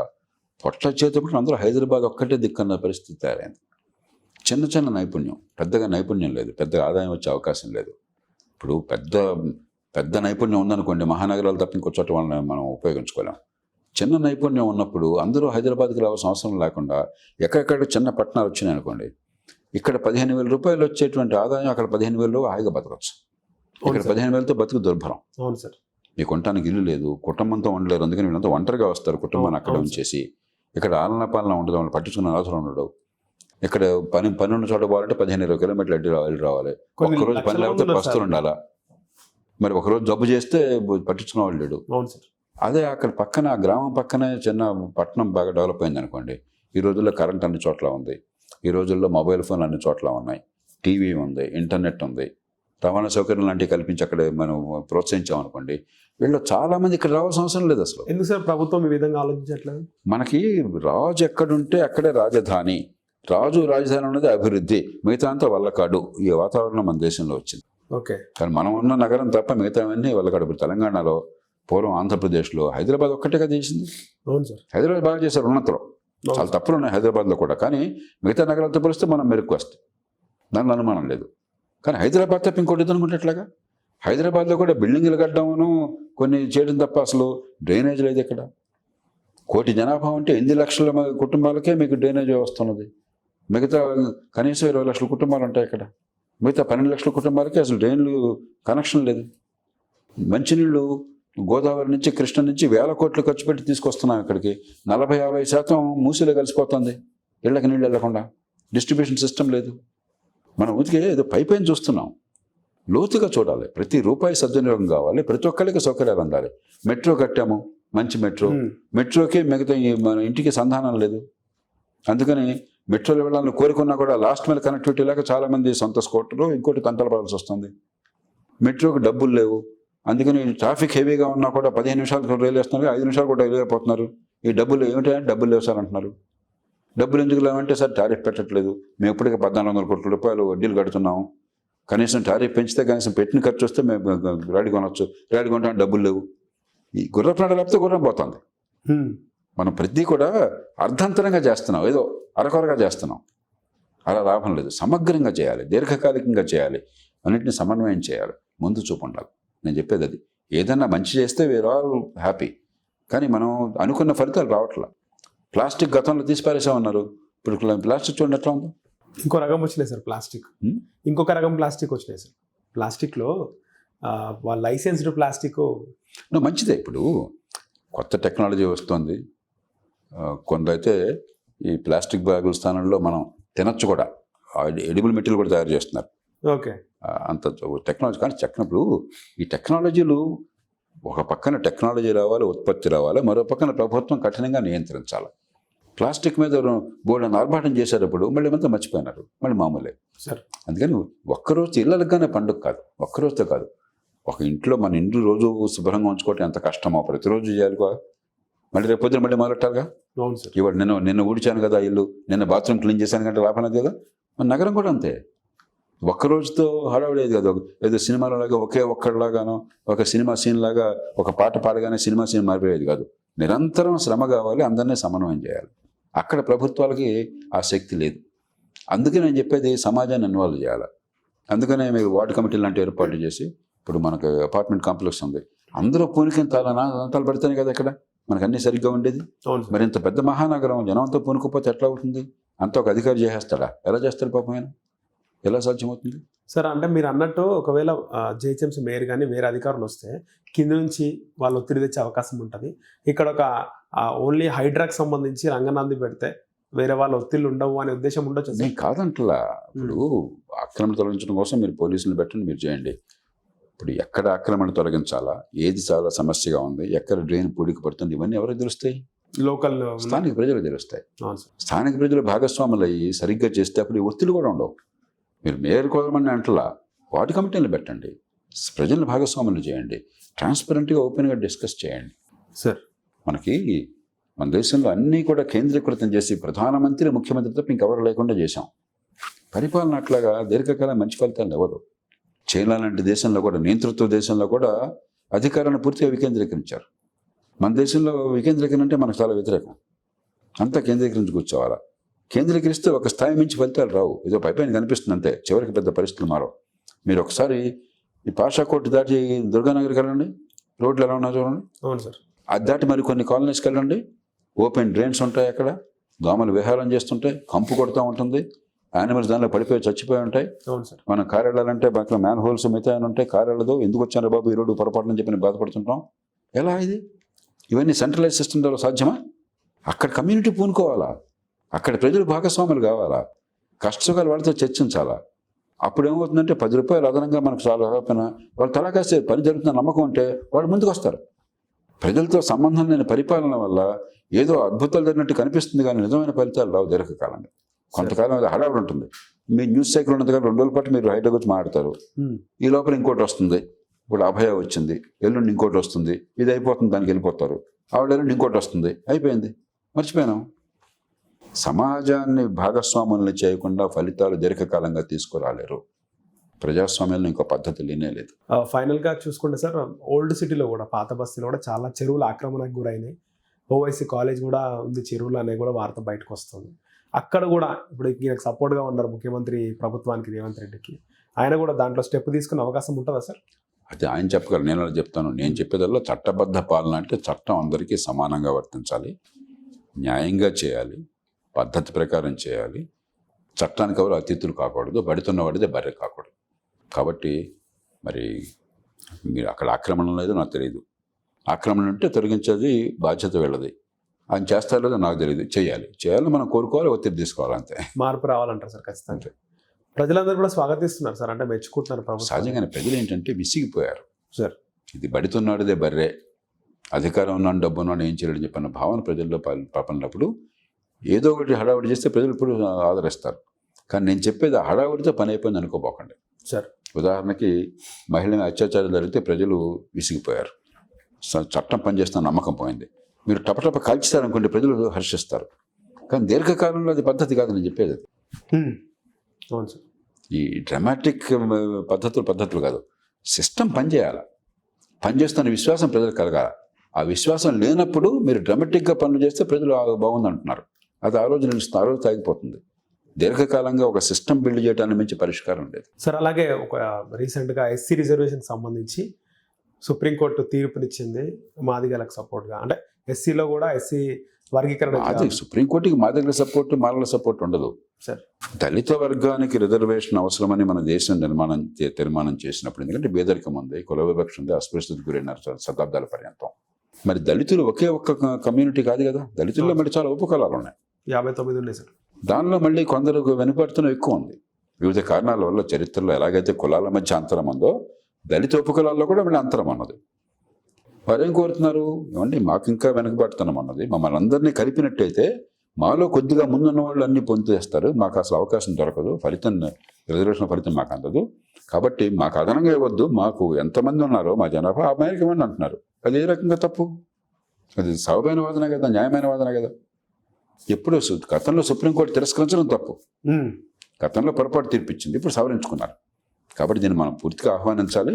పొట్ట చేతప్పుడు అందరూ హైదరాబాద్ ఒక్కటే దిక్కన్న పరిస్థితి తయారైంది. చిన్న చిన్న నైపుణ్యం, పెద్దగా నైపుణ్యం లేదు, పెద్దగా ఆదాయం వచ్చే అవకాశం లేదు. ఇప్పుడు పెద్ద పెద్ద నైపుణ్యం ఉందనుకోండి, మహానగరాలు తప్ప ఇంకో చోట వాళ్ళని మనం ఉపయోగించుకోలేం. చిన్న నైపుణ్యం ఉన్నప్పుడు అందరూ హైదరాబాద్కి రావాల్సిన అవసరం లేకుండా ఎక్కడెక్కడ చిన్న పట్టణాలు వచ్చినాయి అనుకోండి, ఇక్కడ 15,000 రూపాయలు వచ్చేటువంటి ఆదాయం అక్కడ 15,000 హాయిగా బతకచ్చు. ఇక్కడ 15,000తో బతుకు దుర్భరం. అవును సార్. మీకు ఉండటానికి ఇల్లు లేదు, కుటుంబంతో ఉండలేరు, అందుకని వీళ్ళంతా ఒంటరిగా వస్తారు. కుటుంబాన్ని అక్కడ ఉంచేసి ఇక్కడ ఆలన పాలన ఉండదు, వాళ్ళు పట్టించుకున్న అవసరం ఉండదు. ఇక్కడ పని ఉన్న చోట పోవాలంటే 15-20 కిలోమీటర్లు వెళ్ళి రావాలి. ఒక్కరోజు పని లేకపోతే పస్తులు ఉండాలా, మరి ఒకరోజు జబ్బు చేస్తే పట్టించుకున్న వాళ్ళు లేడు. అదే అక్కడ పక్కన గ్రామం పక్కనే చిన్న పట్టణం బాగా డెవలప్ అయింది అనుకోండి, ఈ రోజుల్లో కరెంట్ అన్ని చోట్ల ఉంది, ఈ రోజుల్లో మొబైల్ ఫోన్ అన్ని చోట్ల ఉన్నాయి, టీవీ ఉంది, ఇంటర్నెట్ ఉంది, రవాణా సౌకర్యం లాంటివి కల్పించి అక్కడ మనం ప్రోత్సహించామనుకోండి, వీళ్ళు చాలామంది ఇక్కడ రావాల్సిన అవసరం లేదు అసలు. ఎందుకు సార్ ప్రభుత్వం ఈ విధంగా ఆలోచించట్లేదు? మనకి రాజు ఎక్కడుంటే అక్కడే రాజధాని, రాజు రాజధాని ఉన్నది అభివృద్ధి, మిగతా అంతా వల్లకాడు. ఈ వాతావరణం మన దేశంలో వచ్చింది. ఓకే. కానీ మనం ఉన్న నగరం తప్ప మిగతావన్నీ వల్లకాడు. ఇప్పుడు తెలంగాణలో, పూర్వం ఆంధ్రప్రదేశ్లో హైదరాబాద్ ఒక్కటే కదా చేసింది. అవును సార్. హైదరాబాద్ బాగా చేశారు ఉన్నతలో, చాలా తప్పులు ఉన్నాయి హైదరాబాద్లో కూడా, కానీ మిగతా నగరాలతో పోలిస్తే మనం మెరుగు వస్తాయి, దానిలో అనుమానం లేదు. కానీ హైదరాబాద్ తప్ప ఇంకోటి అనుకుంటే ఎట్లాగా? హైదరాబాద్లో కూడా బిల్డింగ్లు కట్టడమును కొన్ని చేయడం తప్ప అసలు డ్రైనేజ్ లేదు ఇక్కడ. 1 కోటి జనాభా ఉంటే 8 లక్షల కుటుంబాలకే మీకు డ్రైనేజ్ వ్యవస్థ ఉన్నది. మిగతా కనీసం 20 లక్షల కుటుంబాలు ఉంటాయి ఇక్కడ. మిగతా 12 లక్షల కుటుంబాలకి అసలు డ్రైన్లు కనెక్షన్ లేదు. మంచినీళ్ళు గోదావరి నుంచి, కృష్ణ నుంచి వేల కోట్లు ఖర్చు పెట్టి తీసుకొస్తున్నాం ఇక్కడికి. 40-50% మూసిలో కలిసిపోతుంది, ఇళ్ళకి నీళ్ళు వెళ్లకుండా. డిస్ట్రిబ్యూషన్ సిస్టమ్ లేదు. మనం ఊరికే ఏదో పైపైన చూస్తున్నాం. లోతుగా చూడాలి. ప్రతి రూపాయి సద్వినియోగం కావాలి, ప్రతి ఒక్కరికి సౌకర్యాలు అందాలి. మెట్రో కట్టాము, మంచి మెట్రోకి మిగతా మన ఇంటికి సంధానం లేదు. అందుకని మెట్రోలో వెళ్ళాలని కోరుకున్నా కూడా లాస్ట్ మైల్ కనెక్టివిటీ లేక చాలామంది సొంత స్కూటర్లు ఇంకోటి కంతలు పడాల్సి వస్తుంది. మెట్రోకి డబ్బులు లేవు, అందుకని ట్రాఫిక్ హెవీగా ఉన్నా కూడా 15 నిమిషాలు రైలు వేస్తున్నారు, 5 నిమిషాలు కూడా రైలు అయిపోతున్నారు. ఈ డబ్బులు ఏమిటంటే డబ్బులు లేవు సార్ అంటున్నారు. డబ్బులు ఎందుకు లేవంటే సార్ టారిఫ్ పెట్టట్లేదు, మేము ఇప్పటికే 1,400 కోట్ల రూపాయలు వడ్డీలు కడుతున్నాము, కనీసం టారిఫ్ పెంచితే కనీసం పెట్టిన ఖర్చు వస్తే మేము రైలు కొనవచ్చు, రైలు కొంటాం, డబ్బులు లేవు. ఈ గుర్ర ప్రాణ లేకపోతే గుర్రం పోతుంది. మనం ప్రతి కూడా అర్ధాంతరంగా చేస్తున్నాం, ఏదో అరకొరగా చేస్తున్నాం, అలా లాభం లేదు. సమగ్రంగా చేయాలి, దీర్ఘకాలికంగా చేయాలి, అన్నింటినీ సమన్వయం చేయాలి, ముందు చూపు ఉండాలి. నేను చెప్పేది అది. ఏదన్నా మంచి చేస్తే వీఆర్ ఆల్ హ్యాపీ, కానీ మనం అనుకున్న ఫలితాలు రావట్లా. ప్లాస్టిక్ గతంలో తీసిపారేసామన్నారు, ఇప్పుడు ప్లాస్టిక్ చూడండి ఎట్లా ఉందో. ఇంకో రకం వచ్చినాయి సార్ ప్లాస్టిక్, ఇంకొక రకం ప్లాస్టిక్ వచ్చినాయి సార్. ప్లాస్టిక్లో వాళ్ళ లైసెన్స్డ్ ప్లాస్టిక్ మంచిదే. ఇప్పుడు కొత్త టెక్నాలజీ వస్తుంది, కొందరైతే ఈ ప్లాస్టిక్ బ్యాగుల స్థానంలో మనం తినచ్చు కూడా, ఎడిబుల్ మెటీరియల్ కూడా తయారు చేస్తున్నారు. ఓకే. అంత టెక్నాలజీ. కానీ చెప్పినప్పుడు ఈ టెక్నాలజీలు ఒక పక్కన టెక్నాలజీ రావాలి, ఉత్పత్తి రావాలి, మరో పక్కన ప్రభుత్వం కఠినంగా నియంత్రించాలి. ప్లాస్టిక్ మీద బోర్డు ఆర్భాటం చేసేటప్పుడు మళ్ళీ అంతా మర్చిపోయినారు, మళ్ళీ మామూలే సార్. అందుకని ఒక్కరోజు ఇళ్ళగానే పండుగ కాదు, ఒక్కరోజుతో కాదు. ఒక ఇంట్లో మన ఇంట్లో రోజు శుభ్రంగా ఉంచుకోవటం ఎంత కష్టమో ప్రతిరోజు చేయాలి. మళ్ళీ రేపు పొద్దున మళ్ళీ మొదలెట్టాలిగా. అవును సార్. ఇవాడు నిన్న ఊడిచాను కదా ఇల్లు, నిన్న బాత్రూమ్ క్లీన్ చేశాను కంటే లాభం లేదు కదా. మన నగరం కూడా అంతే, ఒక్కరోజుతో హడావిడేది కదా. ఏదో సినిమాలో లాగా ఒకే ఒక్కడిలాగానో ఒక సినిమా సీన్ లాగా ఒక పాట పాడగానే సినిమా సీన్ మారిపోయేది కాదు. నిరంతరం శ్రమ కావాలి, అందరినీ సమన్వయం చేయాలి. అక్కడ ప్రభుత్వాలకి ఆ శక్తి లేదు. అందుకే నేను చెప్పేది సమాజాన్ని ఇన్వాల్వ్ చేయాలి. అందుకనే మీరు వార్డు కమిటీలు లాంటి ఏర్పాట్లు చేసి, ఇప్పుడు మనకు అపార్ట్మెంట్ కాంప్లెక్స్ ఉంది, అందరూ పూనికిన తాళాలు పెడితేనే కదా ఇక్కడ మనకు అన్నీ సరిగ్గా ఉండేది. మరి ఇంత పెద్ద మహానగరం జనంతో పూనుకుపోతే ఎట్లా అవుతుంది? అంత ఒక అధికారి చేసేస్తాడా? ఎలా చేస్తాడు పాపం ఆయన? ఎలా సాధ్యమవుతుంది సార్? అంటే మీరు అన్నట్టు ఒకవేళ జిహెచ్ఎంసీ మేయర్ కానీ వేరే అధికారులు వస్తే కింద నుంచి వాళ్ళు ఒత్తిడి తెచ్చే అవకాశం ఉంటుంది. ఇక్కడ ఒక ఓన్లీ హైడ్రాకి సంబంధించి రంగనాథి పెడితే వేరే వాళ్ళ ఒత్తిళ్ళు ఉండవు అనే ఉద్దేశం ఉండొచ్చు. నేను కాదంటలా. ఇప్పుడు ఆక్రమణ తొలగించడం కోసం మీరు పోలీసులు పెట్టండి, మీరు చేయండి. ఇప్పుడు ఎక్కడ ఆక్రమణ తొలగించాలా, ఏది చాలా సమస్యగా ఉంది, ఎక్కడ డ్రైన్ పూడికి పడుతుంది, ఇవన్నీ ఎవరికి తెలుస్తాయి? లోకల్ స్థానిక ప్రజలకు తెలుస్తాయి. స్థానిక ప్రజలు భాగస్వాములు అయ్యి సరిగ్గా చేస్తే అప్పుడు ఒత్తిడి కూడా ఉండవు. మీరు మేయర్ కోరమని అంటలా, వార్డు కమిటీలు పెట్టండి, ప్రజలను భాగస్వాములు చేయండి, ట్రాన్స్పరెంట్గా ఓపెన్గా డిస్కస్ చేయండి. సార్ మనకి మన దేశంలో అన్నీ కూడా కేంద్రీకృతం చేసి ప్రధానమంత్రి ముఖ్యమంత్రి తప్ప ఇంకెవరు లేకుండా చేశాం. పరిపాలన అట్లాగా దీర్ఘకాలం మంచి ఫలితాలు ఇవ్వదు. చైనా లాంటి దేశంలో కూడా, నియంతృత్వ దేశంలో కూడా అధికారాన్ని పూర్తిగా వికేంద్రీకరించారు. మన దేశంలో వికేంద్రీకరణ అంటే మనకు చాలా వ్యతిరేకం. అంతా కేంద్రీకరించి కూర్చోవాలా. కేంద్రీకరిస్తే ఒక స్థాయి మించి ఫలితాలు రావు. ఏదో పైపైన కనిపిస్తుంది అంతే, చివరికి పెద్ద పరిస్థితులు మారవు. మీరు ఒకసారి ఈ పాషా కోర్టు దాటి దుర్గానగర్కి వెళ్ళండి, రోడ్లు ఎలా ఉన్నా చూడండి. అవును సార్. అది దాటి మరి కొన్ని కాలనీస్కి వెళ్ళండి, ఓపెన్ డ్రైన్స్ ఉంటాయి, అక్కడ దోమలు విహారం చేస్తుంటాయి, కంపు కొడుతూ ఉంటుంది, యానిమల్స్ దానిలో పడిపోయి చచ్చిపోయి ఉంటాయి. అవును సార్. మనం కారు వెళ్ళాలంటే బాగా మ్యాన్ హోల్స్ మిగతా ఉంటాయి, కారు వెళ్ళదు, ఎందుకు వచ్చాను బాబు ఈ రోడ్డు పొరపాటుని చెప్పి బాధపడుతుంటాం. ఎలా ఇది? ఇవన్నీ సెంట్రలైజ్ సిస్టమ్ ద్వారా సాధ్యమా? అక్కడ కమ్యూనిటీ పూనుకోవాలా, అక్కడ ప్రజలు భాగస్వాములు కావాలా, కష్టసుఖాలు వాళ్ళతో చర్చించాలా. అప్పుడు ఏమవుతుందంటే 10 రూపాయలు అదనంగా మనకు చాలా రాకపోయినా వాళ్ళు తలా కాస్తే పని జరుగుతున్న నమ్మకం ఉంటే వాళ్ళు ముందుకు వస్తారు. ప్రజలతో సంబంధం లేని పరిపాలన వల్ల ఏదో అద్భుతాలు జరిగినట్టు కనిపిస్తుంది, కానీ నిజమైన ఫలితాలు రావు దీర్ఘకాలంగా. కొంతకాలం అది హడావుడి ఉంటుంది. మీ న్యూస్ సైకిల్ ఉన్నంతగా 2 రోజుల పాటు మీరు హైదరాబాద్ వచ్చి మాట్లాడతారు, ఈ లోపల ఇంకోటి వస్తుంది. ఇప్పుడు అభయ వచ్చింది, ఎల్లుండి ఇంకోటి వస్తుంది, ఇది అయిపోతుంది, దానికి వెళ్ళిపోతారు. ఆవిడ ఎల్లుండి ఇంకోటి వస్తుంది, అయిపోయింది, మర్చిపోయినాం. సమాజాన్ని భాగస్వాములను చేయకుండా ఫలితాలు దీర్ఘకాలంగా తీసుకురాలేరు. ప్రజాస్వామ్యంలో ఇంకో పద్ధతి లేనేలేదు. ఫైనల్గా చూసుకుంటే సార్, ఓల్డ్ సిటీలో కూడా, పాత బస్తీలో కూడా చాలా చెరువులు ఆక్రమణకు గురైనాయి. ఓవైసీ కాలేజ్ కూడా ఉంది, చెరువులు అనేవి కూడా వార్త బయటకు వస్తుంది. అక్కడ కూడా ఇప్పుడు ఈయనకు సపోర్ట్గా ఉన్నారు ముఖ్యమంత్రి ప్రభుత్వానికి, రేవంత్ రెడ్డికి. ఆయన కూడా దాంట్లో స్టెప్ తీసుకునే అవకాశం ఉంటుందా సార్? అది ఆయన చెప్పగలరు, నేను అలా చెప్తాను. నేను చెప్పేదల్లా చట్టబద్ధ పాలన అంటే చట్టం అందరికీ సమానంగా వర్తించాలి, న్యాయంగా చేయాలి, పద్ధతి ప్రకారం చేయాలి. చట్టానికి ఎవరు అతిథులు కాకూడదు, బడుతున్న వాడిదే బర్రె కాకూడదు. కాబట్టి మరి మీరు అక్కడ ఆక్రమణ లేదో నాకు తెలియదు. ఆక్రమణ ఉంటే తొలగించేది బాధ్యత వీళ్ళది. ఆయన చేస్తారో లేదో నాకు తెలియదు. చేయాలి, మనం కోరుకోవాలి, ఒత్తిడి తీసుకోవాలి, అంతే. మార్పు రావాలంటారు సార్ ఖచ్చితంగా. ప్రజలందరూ కూడా స్వాగతిస్తున్నారు సార్, అంటే మెచ్చుకుంటున్నారు ప్రభుత్వం. సహజంగానే ప్రజలు ఏంటంటే విసిగిపోయారు సార్. ఇది బడుతున్నాడుదే బర్రే, అధికారం ఉన్నాడు, డబ్బు ఉన్నాడు, ఏం చేయలేడు చెప్పిన భావన ప్రజల్లో పాపనప్పుడు ఏదో ఒకటి హడావుడి చేస్తే ప్రజలు ఇప్పుడు ఆదరిస్తారు. కానీ నేను చెప్పేది ఆ హడావుడితో పని అయిపోయింది అనుకోపోకండి సార్. ఉదాహరణకి మహిళ అత్యాచారం జరిగితే ప్రజలు విసిగిపోయారు, చట్టం పనిచేస్తున్న నమ్మకం పోయింది. మీరు టపటప కాల్చిస్తారనుకోండి, ప్రజలు హర్షిస్తారు. కానీ దీర్ఘకాలంలో అది పద్ధతి కాదు నేను చెప్పేది. అది అవును సార్. ఈ డ్రామాటిక్ పద్ధతులు కాదు, సిస్టమ్ పనిచేయాలి. పనిచేస్తున్న విశ్వాసం ప్రజలు కలగాల. ఆ విశ్వాసం లేనప్పుడు మీరు డ్రామాటిక్గా పనులు చేస్తే ప్రజలు బాగుంది అంటున్నారు, అది ఆ రోజు నిలుస్తుంది, ఆ రోజు తాగిపోతుంది. దీర్ఘకాలంగా ఒక సిస్టమ్ బిల్డ్ చేయడానికి మించి పరిష్కారం లేదు సార్. అలాగే ఒక రీసెంట్గా ఎస్సీ రిజర్వేషన్ సంబంధించి సుప్రీంకోర్టు తీర్పునిచ్చింది మాదిగలకు సపోర్ట్గా. అంటే ఎస్సీలో కూడా ఎస్సీ వర్గీకరణ, అది సుప్రీంకోర్టుకి మాదిగల సపోర్టు, మాలల సపోర్ట్ ఉండదు సార్. దళిత వర్గానికి రిజర్వేషన్ అవసరమని మన దేశం తీర్మానం చేసినప్పుడు, ఎందుకంటే పేదరికం ఉంది, కుల వివక్ష ఉంది, అస్పృశ్యతకు గురైనారు శతాబ్దాల పర్యంతం. మరి దళితులు ఒకే ఒక్క కమ్యూనిటీ కాదు కదా, దళితుల్లో మళ్ళీ చాలా ఉపకులాలు ఉన్నాయి, 59 ఉన్నాయి సార్. దానిలో మళ్ళీ కొందరు వెనుకబడుతున్న ఎక్కువ ఉంది. వివిధ కారణాల వల్ల చరిత్రలో ఎలాగైతే కులాల మధ్య అంతరం ఉందో, దళిత ఉపకులాల్లో కూడా మళ్ళీ అంతరం ఉన్నది. వారేం కోరుతున్నారు, ఏమండి మాకు ఇంకా వెనకబడుతున్నాం అన్నది, మమ్మల్ని అందరినీ కలిపినట్టయితే మాలో కొద్దిగా ముందున్న వాళ్ళు అన్ని పొందుతేస్తారు, మాకు అసలు అవకాశం దొరకదు, రిజర్వేషన్ ఫలితం మాకు అందదు, కాబట్టి మాకు అదనంగా ఇవ్వద్దు, మాకు ఎంతమంది ఉన్నారో మా జనాభా ఆ మేరకు ఇవ్వండి అంటున్నారు. అది ఏ రకంగా తప్పు? అది సబబైన వాదన కదా, న్యాయమైన వాదన కదా. ఎప్పుడు గతంలో సుప్రీంకోర్టు తిరస్కరించడం తప్పు, గతంలో పొరపాటు తీర్పిచ్చింది, ఇప్పుడు సవరించుకున్నారు. కాబట్టి దీన్ని మనం పూర్తిగా ఆహ్వానించాలి,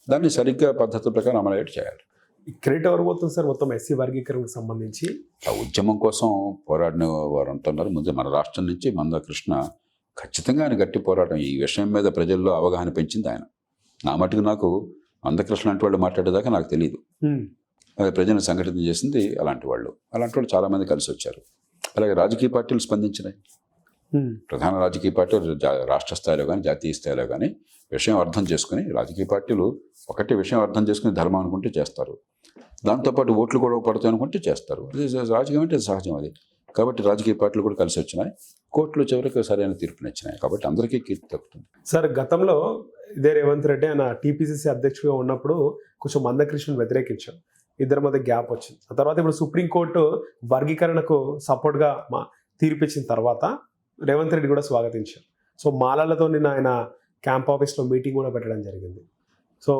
దాన్ని సరిగ్గా పద్ధతి ప్రకారం అమలు చేయాలి. క్రెడిట్ ఎవరు పోతుంది సార్ మొత్తం ఎస్సీ వర్గీకరణకు సంబంధించి? ఆ ఉద్యమం కోసం పోరాడిన వారు అంటున్నారు. ముందు మన రాష్ట్రం నుంచి మందకృష్ణ ఖచ్చితంగా ఆయన గట్టి పోరాటం, ఈ విషయం మీద ప్రజల్లో అవగాహన పెంచింది ఆయన. నా మటుకు నాకు మందకృష్ణ లాంటి వాళ్ళు మాట్లాడేదాకా నాకు తెలియదు. ప్రజలను సంఘటితం చేసింది అలాంటి వాళ్ళు చాలామంది కలిసి వచ్చారు. అలాగే రాజకీయ పార్టీలు స్పందించినాయి. ప్రధాన రాజకీయ పార్టీలు రాష్ట్ర స్థాయిలో కానీ జాతీయ స్థాయిలో కానీ విషయం అర్థం చేసుకుని, రాజకీయ పార్టీలు ఒకటి విషయం అర్థం చేసుకుని ధర్మం అనుకుంటే చేస్తారు, దాంతోపాటు ఓట్లు కూడా పడతాయి అనుకుంటే చేస్తారు. రాజకీయం అంటే సహజం అది. కాబట్టి రాజకీయ పార్టీలు కూడా కలిసి వచ్చినాయి, కోర్టులు చివరికి సరైన తీర్పునిచ్చినాయి. కాబట్టి అందరికీ కీర్తి దక్కుతుంది. సార్, గతంలో ఇదే రేవంత్ రెడ్డి ఆయన టీపీసీసీ అధ్యక్షుడిగా ఉన్నప్పుడు కొంచెం మందకృష్ణను వ్యతిరేకించారు, ఇద్దరి మధ్య గ్యాప్ వచ్చింది. ఆ తర్వాత ఇప్పుడు సుప్రీంకోర్టు వర్గీకరణకు సపోర్ట్గా తీర్పిచ్చిన తర్వాత రేవంత్ రెడ్డి కూడా స్వాగతించారు. సో మాలలతో నిన్న ఆయన క్యాంప్ ఆఫీస్లో మీటింగ్ కూడా పెట్టడం జరిగింది. సో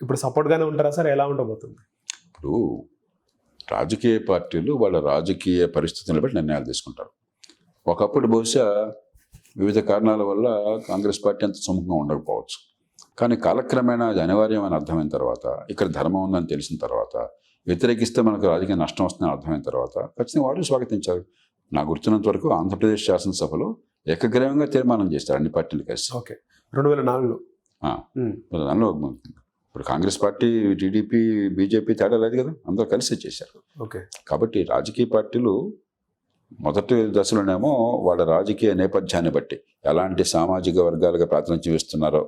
ఇప్పుడు సపోర్ట్గానే ఉంటారా సార్, ఎలా ఉండబోతుంది? ఇప్పుడు రాజకీయ పార్టీలు వాళ్ళ రాజకీయ పరిస్థితులను బట్టి నిర్ణయాలు తీసుకుంటారు. ఒకప్పుడు బహుశా వివిధ కారణాల వల్ల కాంగ్రెస్ పార్టీ అంత సుముఖంగా ఉండకపోవచ్చు, కానీ కాలక్రమేణా అది అనివార్యమని అర్థమైన తర్వాత, ఇక్కడ ధర్మం ఉందని తెలిసిన తర్వాత వ్యతిరేకిస్తే మనకు రాజకీయ నష్టం వస్తుందని అర్థమైన తర్వాత ఖచ్చితంగా వారు స్వాగతించారు. నాకు గుర్తున్నంత వరకు ఆంధ్రప్రదేశ్ శాసనసభలో ఏకగ్రీవంగా తీర్మానం చేస్తారు అన్ని పార్టీలు కలిసి. ఓకే, 2004లో. దానిలో ఇప్పుడు కాంగ్రెస్ పార్టీ, టీడీపీ, బీజేపీ తేడా లేదు కదా, అందరూ కలిసి చేశారు. ఓకే, కాబట్టి రాజకీయ పార్టీలు మొదటి దశలోనేమో వాళ్ళ రాజకీయ నేపథ్యాన్ని బట్టి ఎలాంటి సామాజిక వర్గాలుగా ప్రాతినిధ్యం ఇస్తున్నారో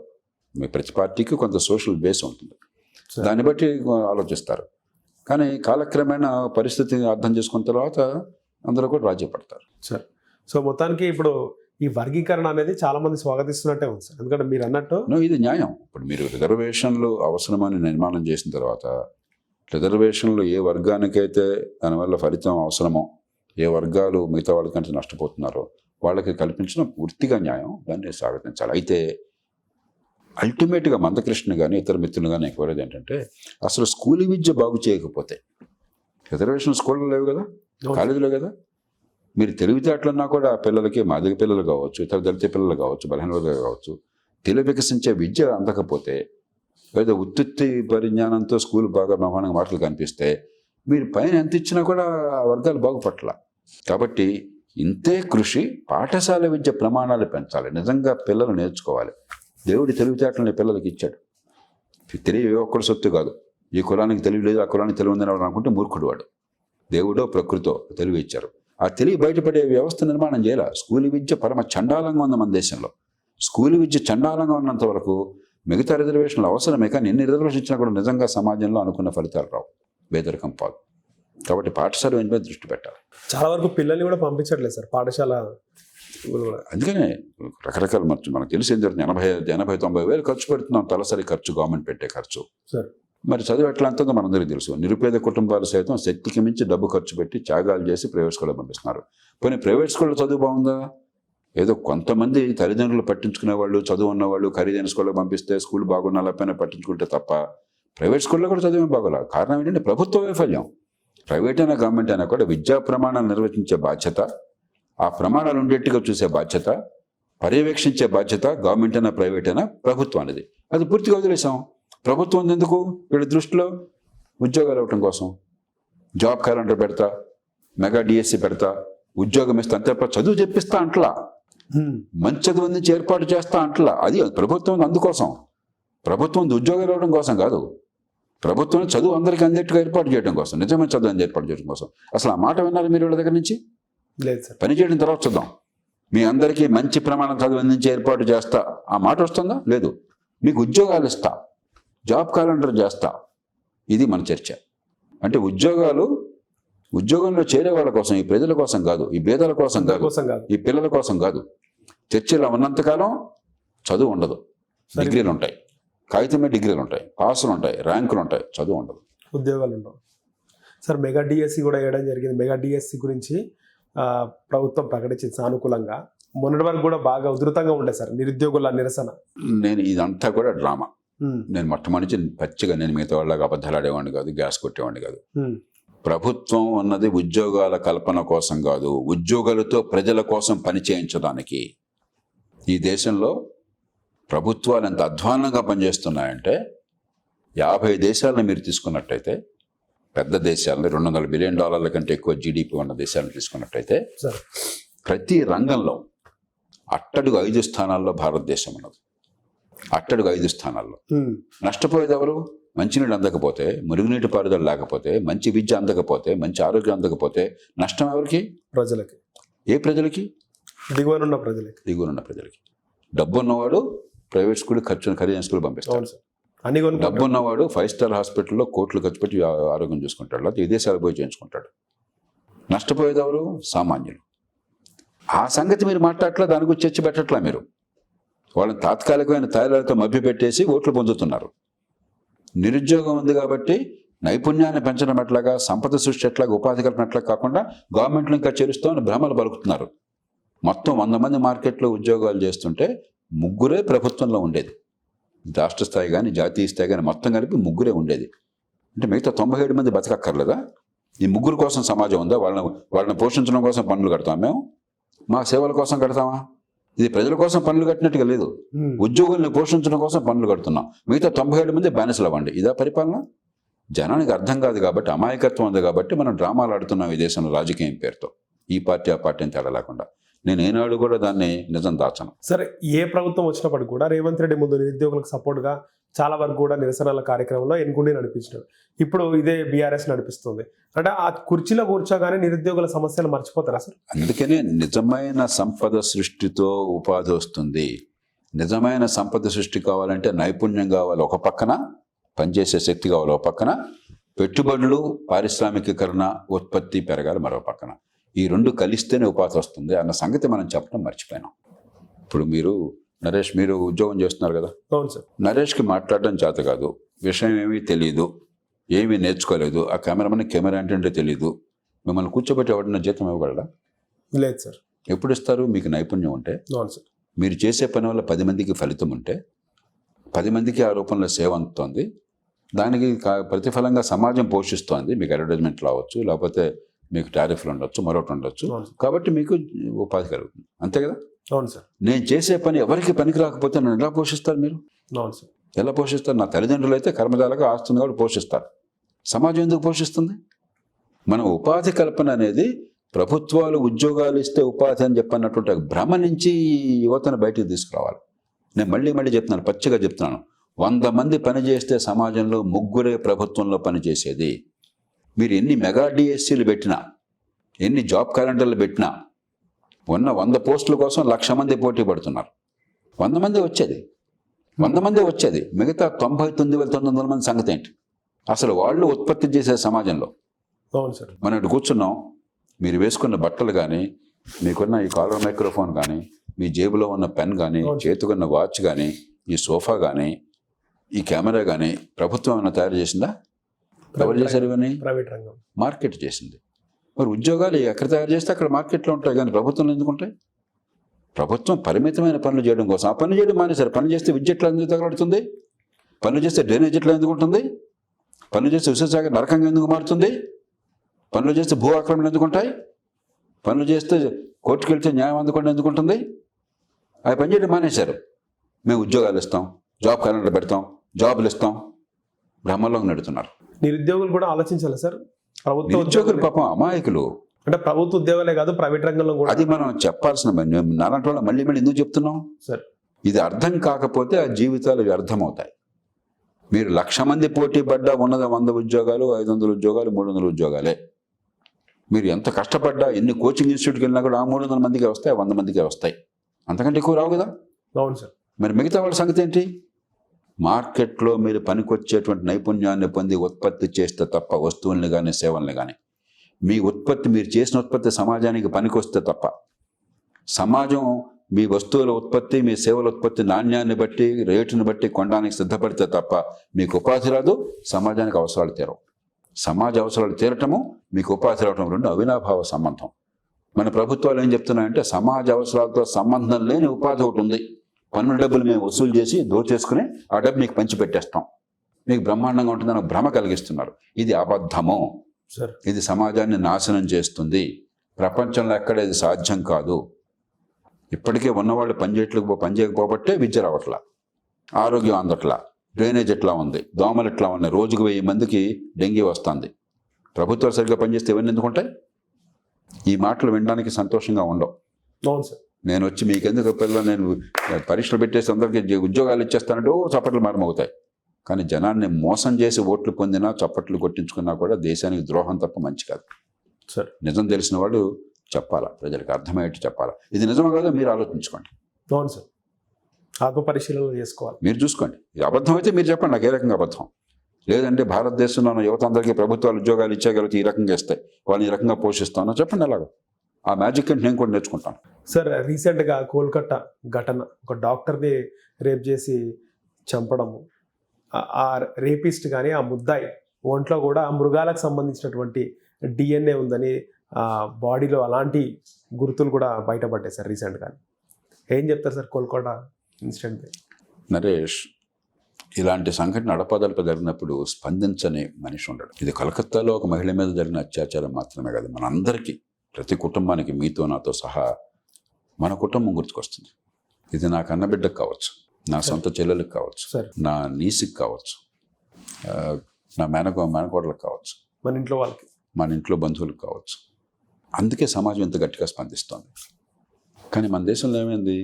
మీ ప్రతి పార్టీకి కొంత సోషల్ బేస్ ఉంటుంది, దాన్ని బట్టి ఆలోచిస్తారు. కానీ కాలక్రమేణా పరిస్థితి అర్థం చేసుకున్న తర్వాత అందరూ కూడా రాజీ పడతారు. సార్, సో మొత్తానికి ఇప్పుడు ఈ వర్గీకరణ అనేది చాలా మంది స్వాగతిస్తున్నట్టే ఉంది సార్. ఎందుకంటే మీరు అన్నట్టు ఇది న్యాయం. ఇప్పుడు మీరు రిజర్వేషన్లు అవసరమని నిర్మాణం చేసిన తర్వాత రిజర్వేషన్లు ఏ వర్గానికైతే దానివల్ల ఫలితం అవసరమో, ఏ వర్గాలు మిగతా వాళ్ళకంటే నష్టపోతున్నారో వాళ్ళకి కల్పించడం పూర్తిగా న్యాయం, దాన్ని స్వాగతించాలి. అయితే అల్టిమేట్గా మందకృష్ణ కానీ ఇతర మిత్రులు కానీ కోరేది ఏంటంటే అసలు స్కూల్ విద్య బాగు చేయకపోతే, రిజర్వేషన్ స్కూళ్ళు లేవు కదా, కాలేజీలో కదా, మీరు తెలివితేటలున్నా కూడా పిల్లలకి, మాదిగ పిల్లలు కావచ్చు, ఇతర దళిత పిల్లలు కావచ్చు, బలహీన వర్గాలు కావచ్చు, తెలివి వికసించే విద్య అందకపోతే, లేదా ఉత్తుత్తి పరిజ్ఞానంతో స్కూల్ బాగా బ్రహ్మాండంగా మాటలు కనిపిస్తే మీరు పైన ఎంత ఇచ్చినా కూడా వర్గాలు బాగుపట్ల. కాబట్టి ఇంతే కృషి, పాఠశాల విద్య ప్రమాణాలు పెంచాలి, నిజంగా పిల్లలు నేర్చుకోవాలి. దేవుడి తెలివితేటలని పిల్లలకి ఇచ్చాడు, తెలివి ఏ ఒక్కడి సొత్తు కాదు. ఈ కులానికి తెలివి లేదు, ఆ కులానికి తెలివి ఉందని అనుకుంటే మూర్ఖుడు వాడు. దేవుడో ప్రకృతో తెలివి ఇచ్చారు, ఆ తెలివి బయటపడే వ్యవస్థ నిర్మాణం చేయాలి. స్కూల్ విద్య పరమ చండాలంగా ఉంది మన దేశంలో. స్కూల్ విద్య చండాలంగా ఉన్నంత వరకు మిగతా రిజర్వేషన్లు అవసరమే, కానీ ఎన్ని రిజర్వేషన్ ఇచ్చినా కూడా నిజంగా సమాజంలో అనుకున్న ఫలితాలు రావు, పేదరికం పాదు. కాబట్టి పాఠశాల మీద దృష్టి పెట్టాలి. చాలా వరకు పిల్లల్ని కూడా పంపించట్లేదు సార్ పాఠశాల. అందుకనే రకరకాల మనకు తెలిసి ఏం జరుగుతుంది, 80-90 వేలు ఖర్చు పెడుతున్నాం తలసరి ఖర్చు, గవర్నమెంట్ పెట్టే ఖర్చు. సార్, మరి చదువు ఎట్లా అంటుందో మనందరికీ తెలుసు. నిరుపేద కుటుంబాలు సైతం శక్తికి మించి డబ్బు ఖర్చు పెట్టి త్యాగాలు చేసి ప్రైవేట్ స్కూల్లో పంపిస్తున్నారు. పోనీ ప్రైవేట్ స్కూల్లో చదువు బాగుందా? ఏదో కొంతమంది తల్లిదండ్రులు పట్టించుకునే వాళ్ళు, చదువు ఉన్నవాళ్ళు ఖరీదైన స్కూల్లో పంపిస్తే స్కూల్ బాగున్నా లేకపోయినా పట్టించుకుంటే తప్ప ప్రైవేట్ స్కూల్లో కూడా చదువు బాగోలా. కారణం ఏంటంటే ప్రభుత్వ వైఫల్యం. ప్రైవేట్ అయినా గవర్నమెంట్ అయినా కూడా విద్యా ప్రమాణాలు నిర్వహించే బాధ్యత, ఆ ప్రమాణాలు ఉండేట్టుగా చూసే బాధ్యత, పర్యవేక్షించే బాధ్యత గవర్నమెంట్ అయినా ప్రైవేట్ అయినా ప్రభుత్వం అనేది. అది పూర్తిగా వదిలేసాం. ప్రభుత్వం ఎందుకు? వీళ్ళ దృష్టిలో ఉద్యోగాలు ఇవ్వటం కోసం జాబ్ క్యాలెండర్ పెడతా, మెగా డిఎస్సి పెడతా, ఉద్యోగం ఇస్తా, అంతే చదువు చెప్పిస్తా అంటలా, మంచి చదువు నుంచి ఏర్పాటు చేస్తా అంటలా. అది ప్రభుత్వం అందుకోసం. ప్రభుత్వం ఉద్యోగాలు ఇవ్వడం కోసం కాదు, ప్రభుత్వం చదువు అందరికీ అందేట్టుగా ఏర్పాటు చేయడం కోసం, నిజమైన చదువు అంది ఏర్పాటు చేయడం కోసం. అసలు ఆ మాట విన్నారు మీరు వీళ్ళ దగ్గర నుంచి? లేదు సార్. పని చేయడం తర్వాత చూద్దాం. మీ అందరికీ మంచి ప్రమాణం చదువు అందించి ఏర్పాటు చేస్తా, ఆ మాట వస్తుందా? లేదు. మీకు ఉద్యోగాలు ఇస్తా, జాబ్ క్యాలెండర్ చేస్తా, ఇది మన చర్చ. అంటే ఉద్యోగంలో చేరే వాళ్ళ కోసం, ఈ ప్రజల కోసం కాదు, ఈ పేదల కోసం కాదు, ఈ పిల్లల కోసం కాదు. చర్చలో ఉన్నంతకాలం చదువు ఉండదు. డిగ్రీలు ఉంటాయి, కాగితమే డిగ్రీలు ఉంటాయి, పాసులు ఉంటాయి, ర్యాంకులు ఉంటాయి, చదువు ఉండదు, ఉద్యోగాలు ఉండవు. సార్, మెగా డిఎస్సి కూడా వేయడం జరిగింది. మెగా డిఎస్సి గురించి ప్రభుత్వం ప్రకటించింది సానుకూలంగా. మొన్నటి వరకు కూడా బాగా ఉధృతంగా ఉండే సార్ నిరుద్యోగుల నిరసన. నేను ఇదంతా కూడా డ్రామా. నేను మొట్టమొదటి పచ్చిగా నేను మిగతా వాళ్ళగా అబద్ధాలు ఆడేవాడిని కాదు, గ్యాస్ కొట్టేవాడిని కాదు. ప్రభుత్వం అన్నది ఉద్యోగాల కల్పన కోసం కాదు, ఉద్యోగాలతో ప్రజల కోసం పని చేయించడానికి. ఈ దేశంలో ప్రభుత్వాలు ఎంత అధ్వానంగా పనిచేస్తున్నాయంటే, 50 దేశాలను మీరు తీసుకున్నట్టయితే, పెద్ద దేశాలను, $200 బిలియన్ కంటే ఎక్కువ జీడిపి ఉన్న దేశాలను తీసుకున్నట్టయితే, ప్రతి రంగంలో అట్టడుగు 5 స్థానాల్లో భారతదేశం ఉన్నది. అట్టడుగు 5 స్థానాల్లో. నష్టపోయేది ఎవరు? మంచినీళ్ళు అందకపోతే, మురుగునీటి పారుదల లేకపోతే, మంచి విద్య అందకపోతే, మంచి ఆరోగ్యం అందకపోతే నష్టం ఎవరికి? ప్రజలకి. ఏ ప్రజలకి? దిగువనున్న ప్రజలకి. దిగువనున్న ప్రజలకి. డబ్బు ఉన్నవాడు ప్రైవేట్ స్కూల్ ఖరీదైన స్కూల్ పంపిస్తాడు. డబ్బు ఉన్నవాడు 5 స్టార్ హాస్పిటల్లో కోట్లు ఖర్చు పెట్టి ఆరోగ్యం చూసుకుంటాడు, లేకపోతే విదేశాలు పోయి చేయించుకుంటాడు. నష్టపోయేది ఎవరు? సామాన్యులు. ఆ సంగతి మీరు మాట్లాడట్లా, దాని గురించి చర్చ పెట్టట్లా. మీరు వాళ్ళని తాత్కాలికమైన తాయిలతో మభ్యపెట్టేసి ఓట్లు పొందుతున్నారు. నిరుద్యోగం ఉంది కాబట్టి నైపుణ్యాన్ని పెంచడం ఎట్లాగా, సంపద సృష్టి ఎట్లాగా, ఉపాధి కల్పన ఎట్లా కాకుండా గవర్నమెంట్లు ఇంకా చేరుస్తామని భ్రమలు పలుకుతున్నారు. మొత్తం 100 మంది మార్కెట్లో ఉద్యోగాలు చేస్తుంటే 3 ప్రభుత్వంలో ఉండేది. రాష్ట్ర స్థాయి కానీ జాతీయ స్థాయి కానీ మొత్తం కలిపి 3 ఉండేది. అంటే మిగతా 97 మంది బతకక్కర్లేదా? ఈ 3 కోసం సమాజం ఉందా? వాళ్ళని పోషించడం కోసం పన్నులు కడతాం మేము? మా సేవల కోసం కడతామా? ఇది ప్రజల కోసం పన్నులు కట్టినట్టుగా లేదు, ఉద్యోగుల్ని పోషించడం కోసం పన్నులు కడుతున్నాం. మిగతా 97 మంది బానిసలు అవ్వండి. ఇదా పరిపాలన? జనానికి అర్థం కాదు కాబట్టి, అమాయకత్వం ఉంది కాబట్టి మనం డ్రామాలు ఆడుతున్నాం ఈ దేశంలో రాజకీయం పేరుతో. ఈ పార్టీ ఆ పార్టీని తేడా లేకుండా. నేను ఏనాడు కూడా దాన్ని నిజం దాచను. సరే, ఏ ప్రభుత్వం వచ్చినప్పటికి కూడా రేవంత్ రెడ్డి ముందు నిరుద్యోగులకు సపోర్ట్గా చాలా వరకు కూడా నిరసనల కార్యక్రమంలో ఎన్నుకుండి నడిపించినాడు. ఇప్పుడు ఇదే బీఆర్ఎస్ నడిపిస్తుంది. అంటే ఆ కుర్చీలో కూర్చోగానే నిరుద్యోగుల సమస్యలు మర్చిపోతారా సార్? అందుకనే నిజమైన సంపద సృష్టితో ఉపాధి వస్తుంది. నిజమైన సంపద సృష్టి కావాలంటే నైపుణ్యం కావాలి ఒక పక్కన, పనిచేసే శక్తి కావాలి ఒక పక్కన, పెట్టుబడులు, పారిశ్రామికీకరణ, ఉత్పత్తి పెరగాలి మరో పక్కన. ఈ రెండు కలిస్తేనే ఉపాధి వస్తుంది అన్న సంగతి మనం చెప్పడం మర్చిపోయినాం. ఇప్పుడు నరేష్, మీరు ఉద్యోగం చేస్తున్నారు కదా. అవును సార్. నరేష్కి మాట్లాడడం చేత కాదు, విషయం ఏమీ తెలియదు, ఏమీ నేర్చుకోలేదు, ఆ కెమెరా అంటే తెలియదు. మిమ్మల్ని కూర్చోబెట్టి ఎవడన్నా జీతం ఇవ్వగలరా? లేదు సార్. ఎప్పుడు ఇస్తారు? మీకు నైపుణ్యం ఉంటే. అవును సార్. మీరు చేసే పని వల్ల 10 మందికి ఫలితం ఉంటే, 10 మందికి ఆ రూపంలో సేవ అందుతోంది, దానికి ప్రతిఫలంగా సమాజం పోషిస్తోంది. మీకు అడ్వర్టైజ్మెంట్ రావచ్చు, లేకపోతే మీకు టారిఫ్లు ఉండొచ్చు, మరొకటి ఉండొచ్చు. కాబట్టి మీకు ఉపాధి కలుగుతుంది. అంతే కదా? అవును సార్. నేను చేసే పని ఎవరికి పనికి రాకపోతే నన్ను ఎలా పోషిస్తారు మీరు? అవును సార్. ఎలా పోషిస్తారు? నా తల్లిదండ్రులు అయితే కర్మజాలకు ఆస్తుంది కాబట్టి పోషిస్తారు. సమాజం ఎందుకు పోషిస్తుంది? మన ఉపాధి కల్పన అనేది ప్రభుత్వాలు ఉద్యోగాలు ఇస్తే ఉపాధి అని చెప్పన్నటువంటి భ్రమ నుంచి యువతను బయటికి తీసుకురావాలి. నేను మళ్ళీ చెప్తున్నాను, పచ్చిగా చెప్తున్నాను. 100 మంది పని చేస్తే సమాజంలో 3 ప్రభుత్వంలో పనిచేసేది. మీరు ఎన్ని మెగా డిఎస్సీలు పెట్టినా, ఎన్ని జాబ్ క్యాలెండర్లు పెట్టినా, ఉన్న 100 పోస్టుల కోసం 1,00,000 మంది పోటీ పడుతున్నారు. 100 మంది వచ్చేది. మిగతా 99,900 మంది సంగతి ఏంటి? అసలు వాళ్ళు ఉత్పత్తి చేసే సమాజంలో అవును సార్. మనం ఇటు కూర్చున్నాం. మీరు వేసుకున్న బట్టలు కానీ, మీకున్న ఈ కాలర్ మైక్రోఫోన్ కానీ, మీ జేబులో ఉన్న పెన్ కానీ, చేతుకున్న వాచ్ కానీ, ఈ సోఫా కానీ, ఈ కెమెరా కానీ ప్రభుత్వం ఏమైనా తయారు చేసిందా? ఎవరు చేశారు? ఇవన్నీ ప్రైవేట్ రంగం, మార్కెట్ చేసింది. మరి ఉద్యోగాలు ఎక్కడ తయారు చేస్తే అక్కడ మార్కెట్లో ఉంటాయి, కానీ ప్రభుత్వంలో ఎందుకు ఉంటాయి? ప్రభుత్వం పరిమితమైన పనులు చేయడం కోసం ఆ పని చేయడం మానేశారు. పని చేస్తే విద్య ఎట్లా ఎందుకు తగలడుతుంది? పనులు చేస్తే డ్రైనేజ్ ఎట్లా ఎందుకు ఉంటుంది? పనులు చేస్తే విశ్వసాగర్ నరకంగా ఎందుకు మారుతుంది? పనులు చేస్తే భూ ఆక్రమణ ఎందుకు ఉంటాయి? పనులు చేస్తే కోర్టుకు వెళ్తే న్యాయం అందుకుండా ఎందుకు ఉంటుంది? అవి పని చేయడం మానేశారు. మేము ఉద్యోగాలు ఇస్తాం, జాబ్ క్యాలెండర్ పెడతాం, జాబులు ఇస్తాం, బ్రహ్మలోకి నడుతున్నారు. నిరుద్యోగులు కూడా ఆలోచించాలి సార్. ప్రభుత్వ ఉద్యోగులు పాపం అమాయకులు. అంటే ప్రభుత్వ ఉద్యోగాలే కాదు, ప్రైవేట్ రంగంలో కూడా. అది మనం చెప్పాల్సిన నాలాంటి వాళ్ళు మళ్ళీ ఎందుకు చెప్తున్నాం సార్? ఇది అర్థం కాకపోతే ఆ జీవితాలు వ్యర్థమవుతాయి. మీరు 1,00,000 మంది పోటీ పడ్డా ఉన్నది 100 ఉద్యోగాలు, 500 ఉద్యోగాలు, 300 ఉద్యోగాలే. మీరు ఎంత కష్టపడ్డా, ఎన్ని కోచింగ్ ఇన్స్టిట్యూట్కి వెళ్ళినా కూడా ఆ 300 మందికే వస్తాయి, 100 మందికే వస్తాయి. అంతకంటే ఎక్కువ రావు కదా. అవును సార్. మరి మిగతా వాళ్ళ సంగతి ఏంటి? మార్కెట్లో మీరు పనికొచ్చేటువంటి నైపుణ్యాన్ని పొంది ఉత్పత్తి చేస్తే తప్ప, వస్తువుల్ని కానీ సేవల్ని కానీ, మీ ఉత్పత్తి, మీరు చేసిన ఉత్పత్తి సమాజానికి పనికొస్తే తప్ప, సమాజం మీ వస్తువుల ఉత్పత్తి, మీ సేవల ఉత్పత్తి నాణ్యాన్ని బట్టి, రేటుని బట్టి కొనడానికి సిద్ధపడితే తప్ప మీకు ఉపాధి రాదు, సమాజానికి అవసరాలు తీరవు. సమాజ అవసరాలు తీరటము, మీకు ఉపాధి రావటం రెండు అవినాభావ సంబంధం. మన ప్రభుత్వాలు ఏం చెప్తున్నాయంటే, సమాజ అవసరాలతో సంబంధం లేని ఉపాధి ఒకటి ఉంది, పన్ను డబ్బులు మేము వసూలు చేసి దోచేసుకుని ఆ డబ్బు మీకు పంచి పెట్టేస్తాం, మీకు బ్రహ్మాండంగా ఉంటుందని భ్రమ కలిగిస్తున్నారు. ఇది అబద్ధము. ఇది సమాజాన్ని నాశనం చేస్తుంది. ప్రపంచంలో ఎక్కడ ఇది సాధ్యం కాదు. ఇప్పటికే ఉన్నవాళ్ళు పనిచేయకపోబట్టే విద్య రావట్లా, ఆరోగ్యం అందట్లా, డ్రైనేజ్ ఎట్లా ఉంది, దోమలు ఎట్లా ఉన్నాయి, రోజుకు 1000 మందికి డెంగీ వస్తుంది. ప్రభుత్వాలు సరిగ్గా పనిచేస్తే ఇవన్నీ ఎందుకుంటాయి? ఈ మాటలు వినడానికి సంతోషంగా ఉండవు. అవును సార్. నేను వచ్చి మీకెందుకు పిల్లలు, నేను పరీక్షలు పెట్టేసి అందరికీ ఉద్యోగాలు ఇచ్చేస్తానంటే చప్పట్లు మారమవుతాయి. కానీ జనాన్ని మోసం చేసి ఓట్లు పొందినా, చప్పట్లు కొట్టించుకున్నా కూడా దేశానికి ద్రోహం తప్ప మంచి కాదు సార్. నిజం తెలిసిన వాడు చెప్పాలా, ప్రజలకు అర్థమయ్యేట్టు చెప్పాలా. ఇది నిజమా కాదో మీరు ఆలోచించుకోండి. అవును సార్. ఆత్మ పరిశీలన చేసుకోవాలి. మీరు చూసుకోండి. ఇది అబద్ధం అయితే మీరు చెప్పండి నాకు ఏ రకంగా అబద్ధం. లేదంటే భారతదేశంలో ఉన్న యువత అందరికీ ప్రభుత్వాలు ఉద్యోగాలు ఇచ్చేయగలిగితే ఈ రకంగా ఇస్తాయి, వాళ్ళని ఈ రకంగా పోషిస్తానో చెప్పండి. అలాగా ఆ మ్యాజిక్ అంటే నేను కూడా నేర్చుకుంటాను. సార్, రీసెంట్గా కోల్కతా ఘటన, ఒక డాక్టర్ని రేప్ చేసి చంపడము, ఆ రేపిస్ట్ కానీ ఆ ముద్దాయి ఒంట్లో కూడా మృగాలకు సంబంధించినటువంటి DNA ఉందని, బాడీలో అలాంటి గుర్తులు కూడా బయటపడ్డాయి సార్ రీసెంట్గా. ఏం చెప్తారు సార్ కోల్కతా ఇన్సిడెంట్? నరేష్, ఇలాంటి సంఘటన అడపాదడప జరిగినప్పుడు స్పందించని మనిషి ఉండడు. ఇది కలకత్తాలో ఒక మహిళ మీద జరిగిన అత్యాచారం మాత్రమే కాదు, మనందరికీ, ప్రతి కుటుంబానికి, మీతో నాతో సహా మన కుటుంబం గుర్తుకొస్తుంది. ఇది నా కన్నబిడ్డకు కావచ్చు, నా సొంత చెల్లెలకు కావచ్చు, నా నీసికి కావచ్చు, నా మేనకోడలకు కావచ్చు, మన ఇంట్లో వాళ్ళకి. మన ఇంట్లో బంధువులకు కావచ్చు. అందుకే సమాజం ఇంత గట్టిగా స్పందిస్తోంది. కానీ మన దేశంలో ఏమైంది,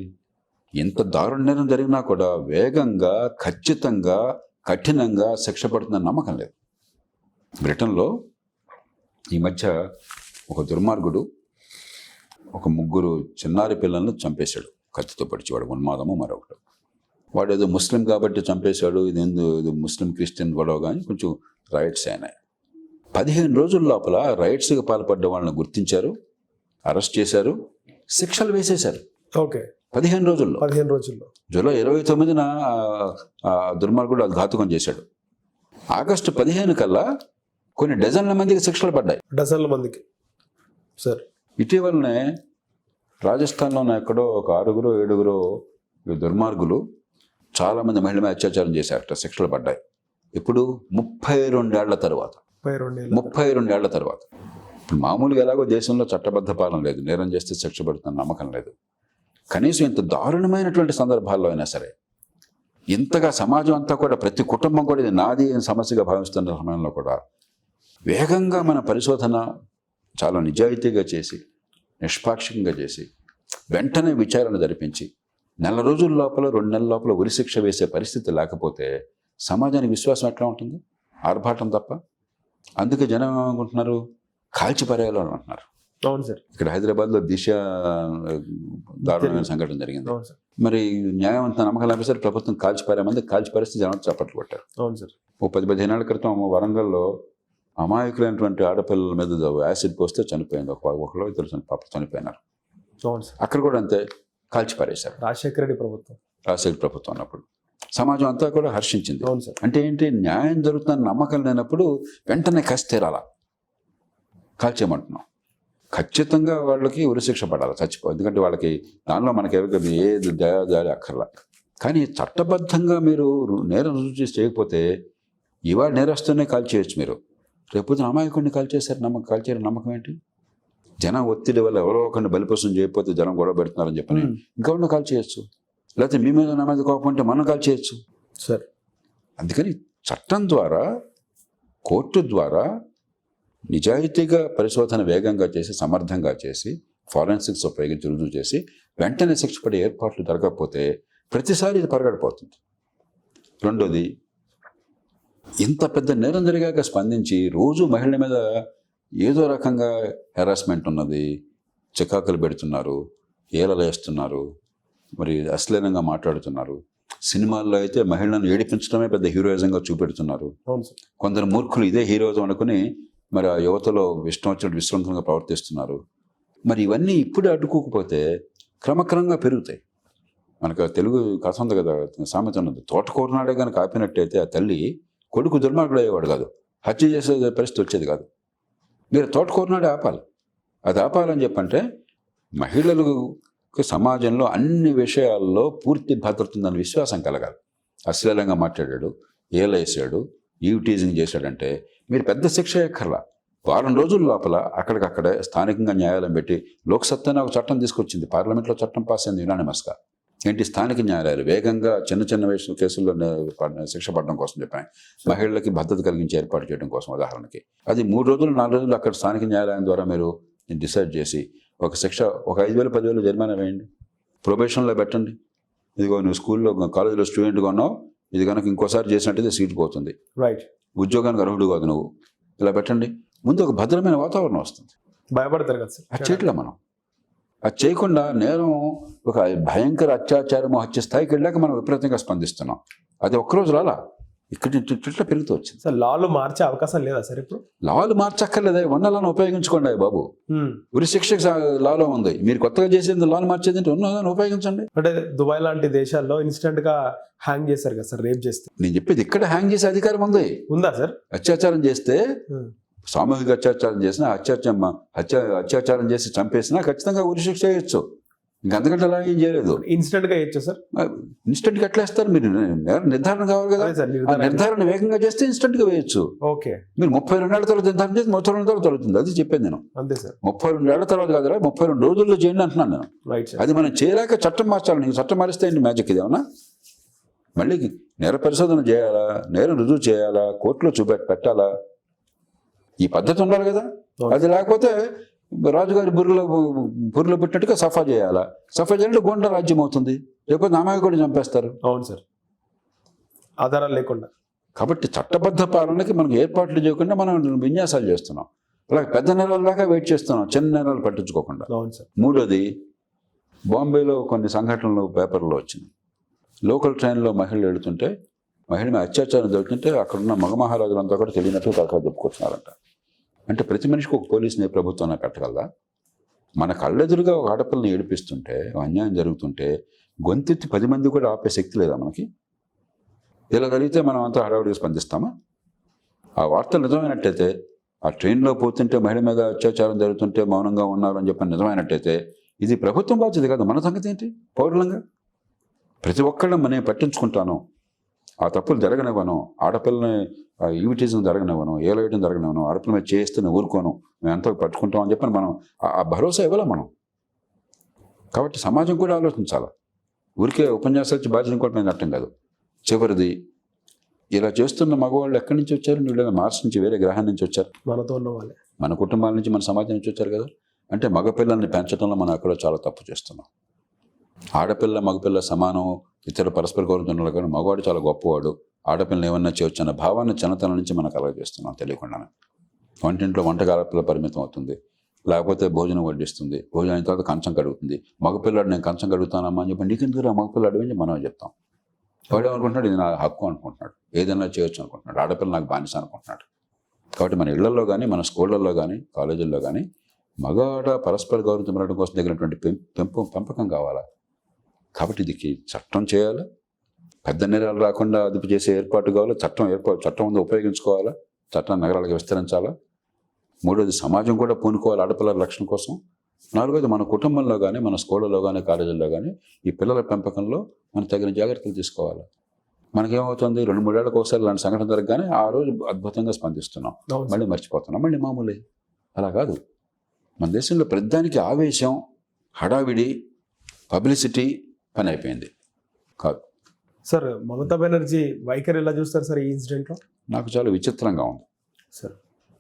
ఎంత దారుణ నేరం జరిగినా కూడా వేగంగా, ఖచ్చితంగా, కఠినంగా శిక్ష పడుతుందని నమ్మకం లేదు. బ్రిటన్లో ఈ మధ్య ఒక దుర్మార్గుడు ఒక 3 చిన్నారి పిల్లలను చంపేశాడు, కత్తితో పొడిచి. వాడు ఉన్మాదము మరొకటి. వాడు ఏదో ముస్లిం కాబట్టి చంపేశాడు, ఇది ముస్లిం క్రిస్టియన్ గొడవ, కానీ కొంచెం రైట్స్ అయినాయి. 15 రోజుల లోపల రైట్స్కి పాల్పడ్డ వాళ్ళని గుర్తించారు, అరెస్ట్ చేశారు, శిక్షలు వేసేశారు. ఓకే. 15 రోజుల్లో. జూలై 29న దుర్మార్గుడు అది ఘాతుకం చేశాడు. ఆగస్టు 15 కల్లా కొన్ని డజన్ల మందికి శిక్షలు పడ్డాయి. డజన్ల మందికి సార్. ఇటీవలనే రాజస్థాన్లో ఎక్కడో ఒక 6-7 దుర్మార్గులు చాలామంది మహిళ మీద అత్యాచారం చేశారట, శిక్షలు పడ్డాయి. ఇప్పుడు 32 ఏళ్ల తర్వాత. 32 ఏళ్ల తర్వాత. ఇప్పుడు మామూలుగా ఎలాగో దేశంలో చట్టబద్ధ పాలన లేదు, నేరం చేస్తే శిక్ష పడుతున్న నమ్మకం లేదు. కనీసం ఇంత దారుణమైనటువంటి సందర్భాల్లో అయినా సరే, ఇంతగా సమాజం అంతా కూడా, ప్రతి కుటుంబం కూడా ఇది నాది సమస్యగా భావిస్తున్న సమయంలో కూడా వేగంగా మన పరిశోధన చాలా నిజాయితీగా చేసి, నిష్పాక్షికంగా చేసి, వెంటనే విచారణ జరిపించి 4 రోజుల లోపల 2 నెలల లోపల ఉరిశిక్ష వేసే పరిస్థితి లేకపోతే సమాజానికి విశ్వాసం ఎట్లా ఉంటుంది? ఆర్భాటం తప్ప. అందుకే జనం ఏమనుకుంటున్నారు, కాల్చిపారేయాలి అని అంటున్నారు. అవును సార్. ఇక్కడ హైదరాబాద్లో దిశ దారుణమైన సంఘటన జరిగింది. మరి న్యాయవంత నమ్మకం లేకపోతే ప్రభుత్వం కాల్చిపారేమంది, కాల్చిపారేస్తే జనం చప్పట్లు కొట్టారు. అవును సార్. ఓ 10-15 ఏళ్ల క్రితం వరంగల్లో అమాయకులైనటువంటి ఆడపిల్లల మీద యాసిడ్ పోస్తే చనిపోయింది. ఒకళ్ళు ఇద్దరు పాప చనిపోయినారు. అవును సార్. అక్కడ కూడా అంతే, కాల్చిపారేశారు. రాజశేఖర ప్రభుత్వం అన్నప్పుడు సమాజం అంతా కూడా హర్షించింది. అవును సార్. అంటే ఏంటి, న్యాయం జరుగుతుందని నమ్మకం లేనప్పుడు వెంటనే కసి తీరాలా, కాల్చేయమంటున్నాం. ఖచ్చితంగా వాళ్ళకి ఉరిశిక్ష పడాలి, ఎందుకంటే వాళ్ళకి దానిలో మనకి ఏది దయాదారి అక్కర్లా. కానీ చట్టబద్ధంగా మీరు నేరం రుజువు చేసి చేయకపోతే ఇవాళ నేరస్తునే కాల్చేయచ్చు మీరు, రేపు అమాయకుడిని కాల్చేయని నమ్మకం ఏంటి? జనం ఒత్తిడి వల్ల ఎవరో ఒకరిని బలిపసం చేయకపోతే జనం గొడవ పెడుతున్నారని చెప్పని ఇంకెవరిని కాల్చేయచ్చు, లేకపోతే మీ మీద నా మీద కోపం అంటే మనం కాల్చేయచ్చు సార్. అందుకని చట్టం ద్వారా, కోర్టు ద్వారా నిజాయితీగా పరిశోధన వేగంగా చేసి, సమర్థంగా చేసి, ఫారెన్సిక్స్ ఉపయోగించి రుజువు చేసి వెంటనే శిక్ష పడే ఏర్పాట్లు జరగకపోతే ప్రతిసారి ఇది పరగడిపోతుంది. రెండోది, ఇంత పెద్ద నేరం జరిగాక స్పందించి రోజు మహిళల మీద ఏదో రకంగా హెరాస్మెంట్ ఉన్నది, చికాకులు పెడుతున్నారు, ఏలలేస్తున్నారు, మరి అశ్లీలంగా మాట్లాడుతున్నారు. సినిమాల్లో అయితే మహిళలను ఏడిపించడమే పెద్ద హీరోయిజంగా చూపెడుతున్నారు. కొందరు మూర్ఖులు ఇదే హీరోయిజం అనుకుని మరి ఆ యువతలో ఇష్టం వచ్చినట్టు విశృంఖలంగా ప్రవర్తిస్తున్నారు. మరి ఇవన్నీ ఇప్పుడు అడ్డుకోకపోతే క్రమక్రమంగా పెరుగుతాయి. మనకు తెలుగు కథ ఉంది కదా, సామెత ఉన్నది, తోటకూరనాడే కనుక ఆపినట్టయితే ఆ తల్లి కొడుకు దుర్మార్గుడు అయ్యేవాడు కాదు, హత్య చేసే పరిస్థితి వచ్చేది కాదు. మీరు తోటకూరనాడే ఆపాలి. అది ఆపాలని చెప్పంటే మహిళలకు సమాజంలో అన్ని విషయాల్లో పూర్తి భద్రత ఉందని విశ్వాసం కలగాలి. అశ్లీలంగా మాట్లాడాడు, ఏలేసాడు, టీజింగ్ చేశాడంటే మీరు పెద్ద శిక్ష ఎక్కర్లా, వారం రోజుల లోపల అక్కడికక్కడే స్థానికంగా న్యాయాలయం పెట్టి, లోక్సత్తా ఒక చట్టం తీసుకొచ్చింది, పార్లమెంట్లో చట్టం పాస్ అయింది యునానిమస్గా. ఏంటి, స్థానిక న్యాయాలయాలు వేగంగా చిన్న కేసుల్లో శిక్ష పడడం కోసం చెప్పాను, మహిళలకి భద్రత కలిగించి ఏర్పాటు చేయడం కోసం. ఉదాహరణకి అది 3 రోజులు 4 రోజులు అక్కడ స్థానిక న్యాయాలయం ద్వారా మీరు డిసైడ్ చేసి ఒక శిక్ష, ఒక 5,000 10,000 జరిమానా వేయండి, ప్రొబేషన్లో పెట్టండి. ఇదిగో నువ్వు స్కూల్లో కాలేజీలో స్టూడెంట్గా ఉన్నావు, ఇది కనుక ఇంకోసారి చేసినట్టయితే సీట్ పోతుంది, రైట్, ఉద్యోగానికి అర్హుడు కాదు నువ్వు, ఇలా పెట్టండి. ముందు ఒక భద్రమైన వాతావరణం వస్తుంది. భయపడతారు కదా సార్. అది చేయట్లే మనం. అది చేయకుండా నేరం ఒక భయంకర అత్యాచారము, హత్య స్థాయికి వెళ్ళాక మనం విపరీతంగా స్పందిస్తున్నాం. అది ఒక్కరోజు రాలా, ఇట్లా పెరుగుతూ వచ్చింది. సార్ లాలు మార్చే అవకాశం లేదా సార్? ఇప్పుడు లాలు మార్చక్కర్లేదా, ఉన్నలాను ఉపయోగించుకోండి బాబు. ఉరి శిక్ష లాలో ఉంది, మీరు కొత్తగా చేసేది లాలు మార్చేది అంటే ఉన్నదాన్ని ఉపయోగించండి. అంటే దుబాయ్ లాంటి దేశాల్లో ఇన్స్టెంట్ గా హ్యాంగ్ చేశారు కదా సార్, రేప్ చేస్తే. నేను చెప్పేది ఇక్కడ హ్యాంగ్ చేసే అధికారం ఉందా సార్? అత్యాచారం చేస్తే, సామూహిక అత్యాచారం చేసినా, అత్యాచారం చేసి చంపేసినా ఖచ్చితంగా ఉరి శిక్ష చేయొచ్చు. ఇంకంతకంటే అలా ఏం చేయలేదు. ఇన్స్టెంట్ గా వేయచ్చు సార్. ఇన్స్టెంట్ గా ఎట్లా వేస్తారు? మీరు నిర్ధారణ కావాలి కదా, నిర్ధారణ వేగంగా చేస్తే ఇన్స్టెంట్ గా వేయచ్చు. ఓకే, మీరు 32 ఏళ్ల తర్వాత నిర్ధారణ చేసి 32 తర్వాత జరుగుతుంది. అది చెప్పాను నేను. అంతే సార్. 32 ఏళ్ల తర్వాత కాదు, 32 రోజుల్లో చేయండి అంటున్నాను నేను. రైట్. అది మనం చేయలేక చట్టం మార్చాలి. నీకు చట్టం మారిస్తే ఏంటి మ్యాజిక్? ఇది ఏమన్నా మళ్ళీ నేర పరిశోధన చేయాలా, నేరం రుజువు చేయాలా, కోర్టులో పెట్టాలా, ఈ పద్ధతి ఉండాలి కదా. అది లేకపోతే రాజుగారి బుర్రలో పెట్టినట్టుగా సఫా చేయాలా, సఫా చేయాలంటే గుండా రాజ్యం అవుతుంది, లేకపోతే నామాయి కూడా చంపేస్తారు. అవును సార్, ఆధారాలు లేకుండా. కాబట్టి చట్టబద్ధ పాలనకి మనకు ఏర్పాట్లు చేయకుండా మనం విన్యాసాలు చేస్తున్నాం. అలాగే పెద్ద నేరాల దాకా వెయిట్ చేస్తున్నాం, చిన్న నేరాలు పట్టించుకోకుండా. అవును సార్. మూడోది, బాంబేలో కొన్ని సంఘటనలు పేపర్లో వచ్చింది. లోకల్ ట్రైన్లో మహిళలు వెళుతుంటే మహిళ మీద అత్యాచారం జరుగుతుంటే అక్కడున్న మగ మహారాజులంతా కూడా తెలియనట్టు తరఖా చెప్పుకొచ్చినారంట. అంటే ప్రతి మనిషికి ఒక పోలీసుని ప్రభుత్వం కట్టగలదా? మన కళ్ళెదురుగా ఒక ఆడపిల్లని ఏడిపిస్తుంటే, అన్యాయం జరుగుతుంటే గొంతెత్తి 10 మంది కూడా ఆపే శక్తి లేదా మనకి? ఇలా జరిగితే మనం అంతా హడావుడిగా స్పందిస్తామా? ఆ వార్తలు నిజమైనట్టయితే, ఆ ట్రైన్లో పోతుంటే మహిళ మీద అత్యాచారం జరుగుతుంటే మౌనంగా ఉన్నారు అని చెప్పి నిజమైనట్టయితే, ఇది ప్రభుత్వం బాధ్యత కాదు. మన సంగతి ఏంటి? పౌరులంగా ప్రతి ఒక్కళ్ళం నేను పట్టించుకుంటాను, ఆ తప్పులు జరగనివ్వను, ఆడపిల్లని ఈవిటీజం జరగనివ్వను, ఏలేయడం జరగనివ్వను, ఆడపిల్ల మీద చేస్తే నేను ఊరుకోను, మేము ఎంతో పట్టుకుంటాం అని చెప్పి మనం ఆ భరోసా ఇవ్వాలి మనం. కాబట్టి సమాజం కూడా ఆలోచించాలి. ఊరికే ఉపన్యాసాలు ఇచ్చి బాధ్యత కూడా మేము అర్థం కాదు. చివరిది, ఇలా చేస్తున్న మగవాళ్ళు ఎక్కడి నుంచి వచ్చారు? వీళ్ళ మార్స్ నుంచి, వేరే గ్రహం నుంచి వచ్చారు. మనతో ఉన్న వాళ్ళే, మన కుటుంబాల నుంచి, మన సమాజం నుంచి వచ్చారు కదా. అంటే మగపిల్లల్ని పెంచడంలో మనం ఎక్కడో చాలా తప్పు చేస్తున్నాం. ఆడపిల్ల మగపిల్ల సమానం, ఇతర పరస్పర గౌరవం కానీ మగవాడు చాలా గొప్పవాడు, ఆడపిల్లని ఏమన్నా చేయొచ్చు అన్న భావాన్ని చిన్నతనం నుంచి మనం కలగ చేస్తున్నాం తెలియకుండానే. వంటింట్లో వంటకి ఆడపిల్ల పరిమితం అవుతుంది, లేకపోతే భోజనం వడ్డిస్తుంది, భోజనం అయిన తర్వాత కంచం కడుగుతుంది. మగపిల్లాడు నేను కంచం కడుగుతానమ్మా అని చెప్పి నీకెందుకు ఆ మగపిల్లాడు అని మనం చెప్తాం. వాడు అనుకుంటున్నాడు ఇది నా హక్కు అనుకుంటున్నాడు, ఏదైనా చేయొచ్చు అనుకుంటున్నాడు, ఆడపిల్ల నాకు బానిస అనుకుంటున్నాడు. కాబట్టి మన ఇళ్లలో కానీ, మన స్కూళ్ళల్లో కానీ, కాలేజీల్లో కానీ మగవాడ పరస్పర గౌరవం పెరగడం కోసం తగినటువంటి పెంపకం కావాలా. కాబట్టి ఇది చట్టం చేయాలా, పెద్ద నేరాలు రాకుండా అదుపు చేసే ఏర్పాటు కావాలా, చట్టం ఉందో ఉపయోగించుకోవాలా, చట్టాన్ని నగరాలకు విస్తరించాలా. మూడోది, సమాజం కూడా పూనుకోవాలి ఆడపిల్లల రక్షణ కోసం. నాలుగోది, మన కుటుంబంలో కానీ, మన స్కూళ్ళలో కానీ, కాలేజీల్లో కానీ ఈ పిల్లల పెంపకంలో మనం తగిన జాగ్రత్తలు తీసుకోవాలి. మనకేమవుతుంది, 2-3 ఏళ్ళకి ఒకసారి ఇలాంటి సంఘటన జరగగానే ఆ రోజు అద్భుతంగా స్పందిస్తున్నాం, మళ్ళీ మర్చిపోతున్నాం, మళ్ళీ మామూలే. అలా కాదు. మన దేశంలో ప్రతిదానికి ఆవేశం, హడావిడి, పబ్లిసిటీ పని అయిపోయింది కాదు. సార్, మమతా బెనర్జీ వైఖరి ఎలా చూస్తారు సార్ ఈ ఇన్సిడెంట్లో? నాకు చాలా విచిత్రంగా ఉంది సార్.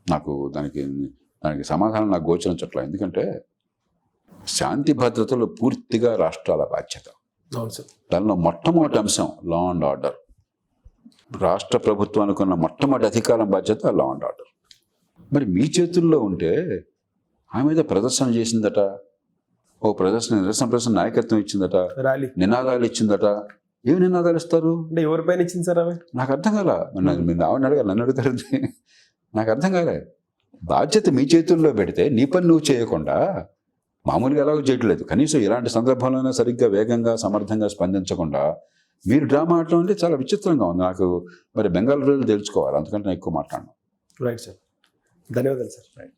నాకు దానికి సమాధానం నాకు గోచరించట్లేదు. ఎందుకంటే శాంతి భద్రతలు పూర్తిగా రాష్ట్రాల బాధ్యత. అవును సార్. దానిలో మొట్టమొదటి అంశం లా అండ్ ఆర్డర్. రాష్ట్ర ప్రభుత్వానికి ఉన్న మొట్టమొదటి అధికారం బాధ్యత లా అండ్ ఆర్డర్. మరి మీ చేతుల్లో ఉంటే ఆమె మీద ప్రదర్శన చేసిందట, నిరసన ప్రదర్శన నాయకత్వం ఇచ్చిందట, ర్యాలీ నినాదాలు ఇచ్చిందట. ఏమి నినాదాలు ఇస్తారు అంటే ఎవరిపైన ఇచ్చింది సార్ ఆమె? నాకు అర్థం కాల. మీరు ఆవిడ అడగాలి, నన్ను అడుగుతారు. నాకు అర్థం కాలే. బాధ్యత మీ చేతుల్లో పెడితే నీ పని నువ్వు చేయకుండా మామూలుగా ఎలాగో చేయట్లేదు, కనీసం ఇలాంటి సందర్భంలోనే సరిగ్గా వేగంగా సమర్థంగా స్పందించకుండా మీరు డ్రామా ఆడటం అంటే చాలా విచిత్రంగా ఉంది నాకు. మరి బెంగాల్ రోజులు తెలుసుకోవాలి, అందుకంటే నేను ఎక్కువ మాట్లాడను. రైట్ సార్, ధన్యవాదాలు సార్. రైట్.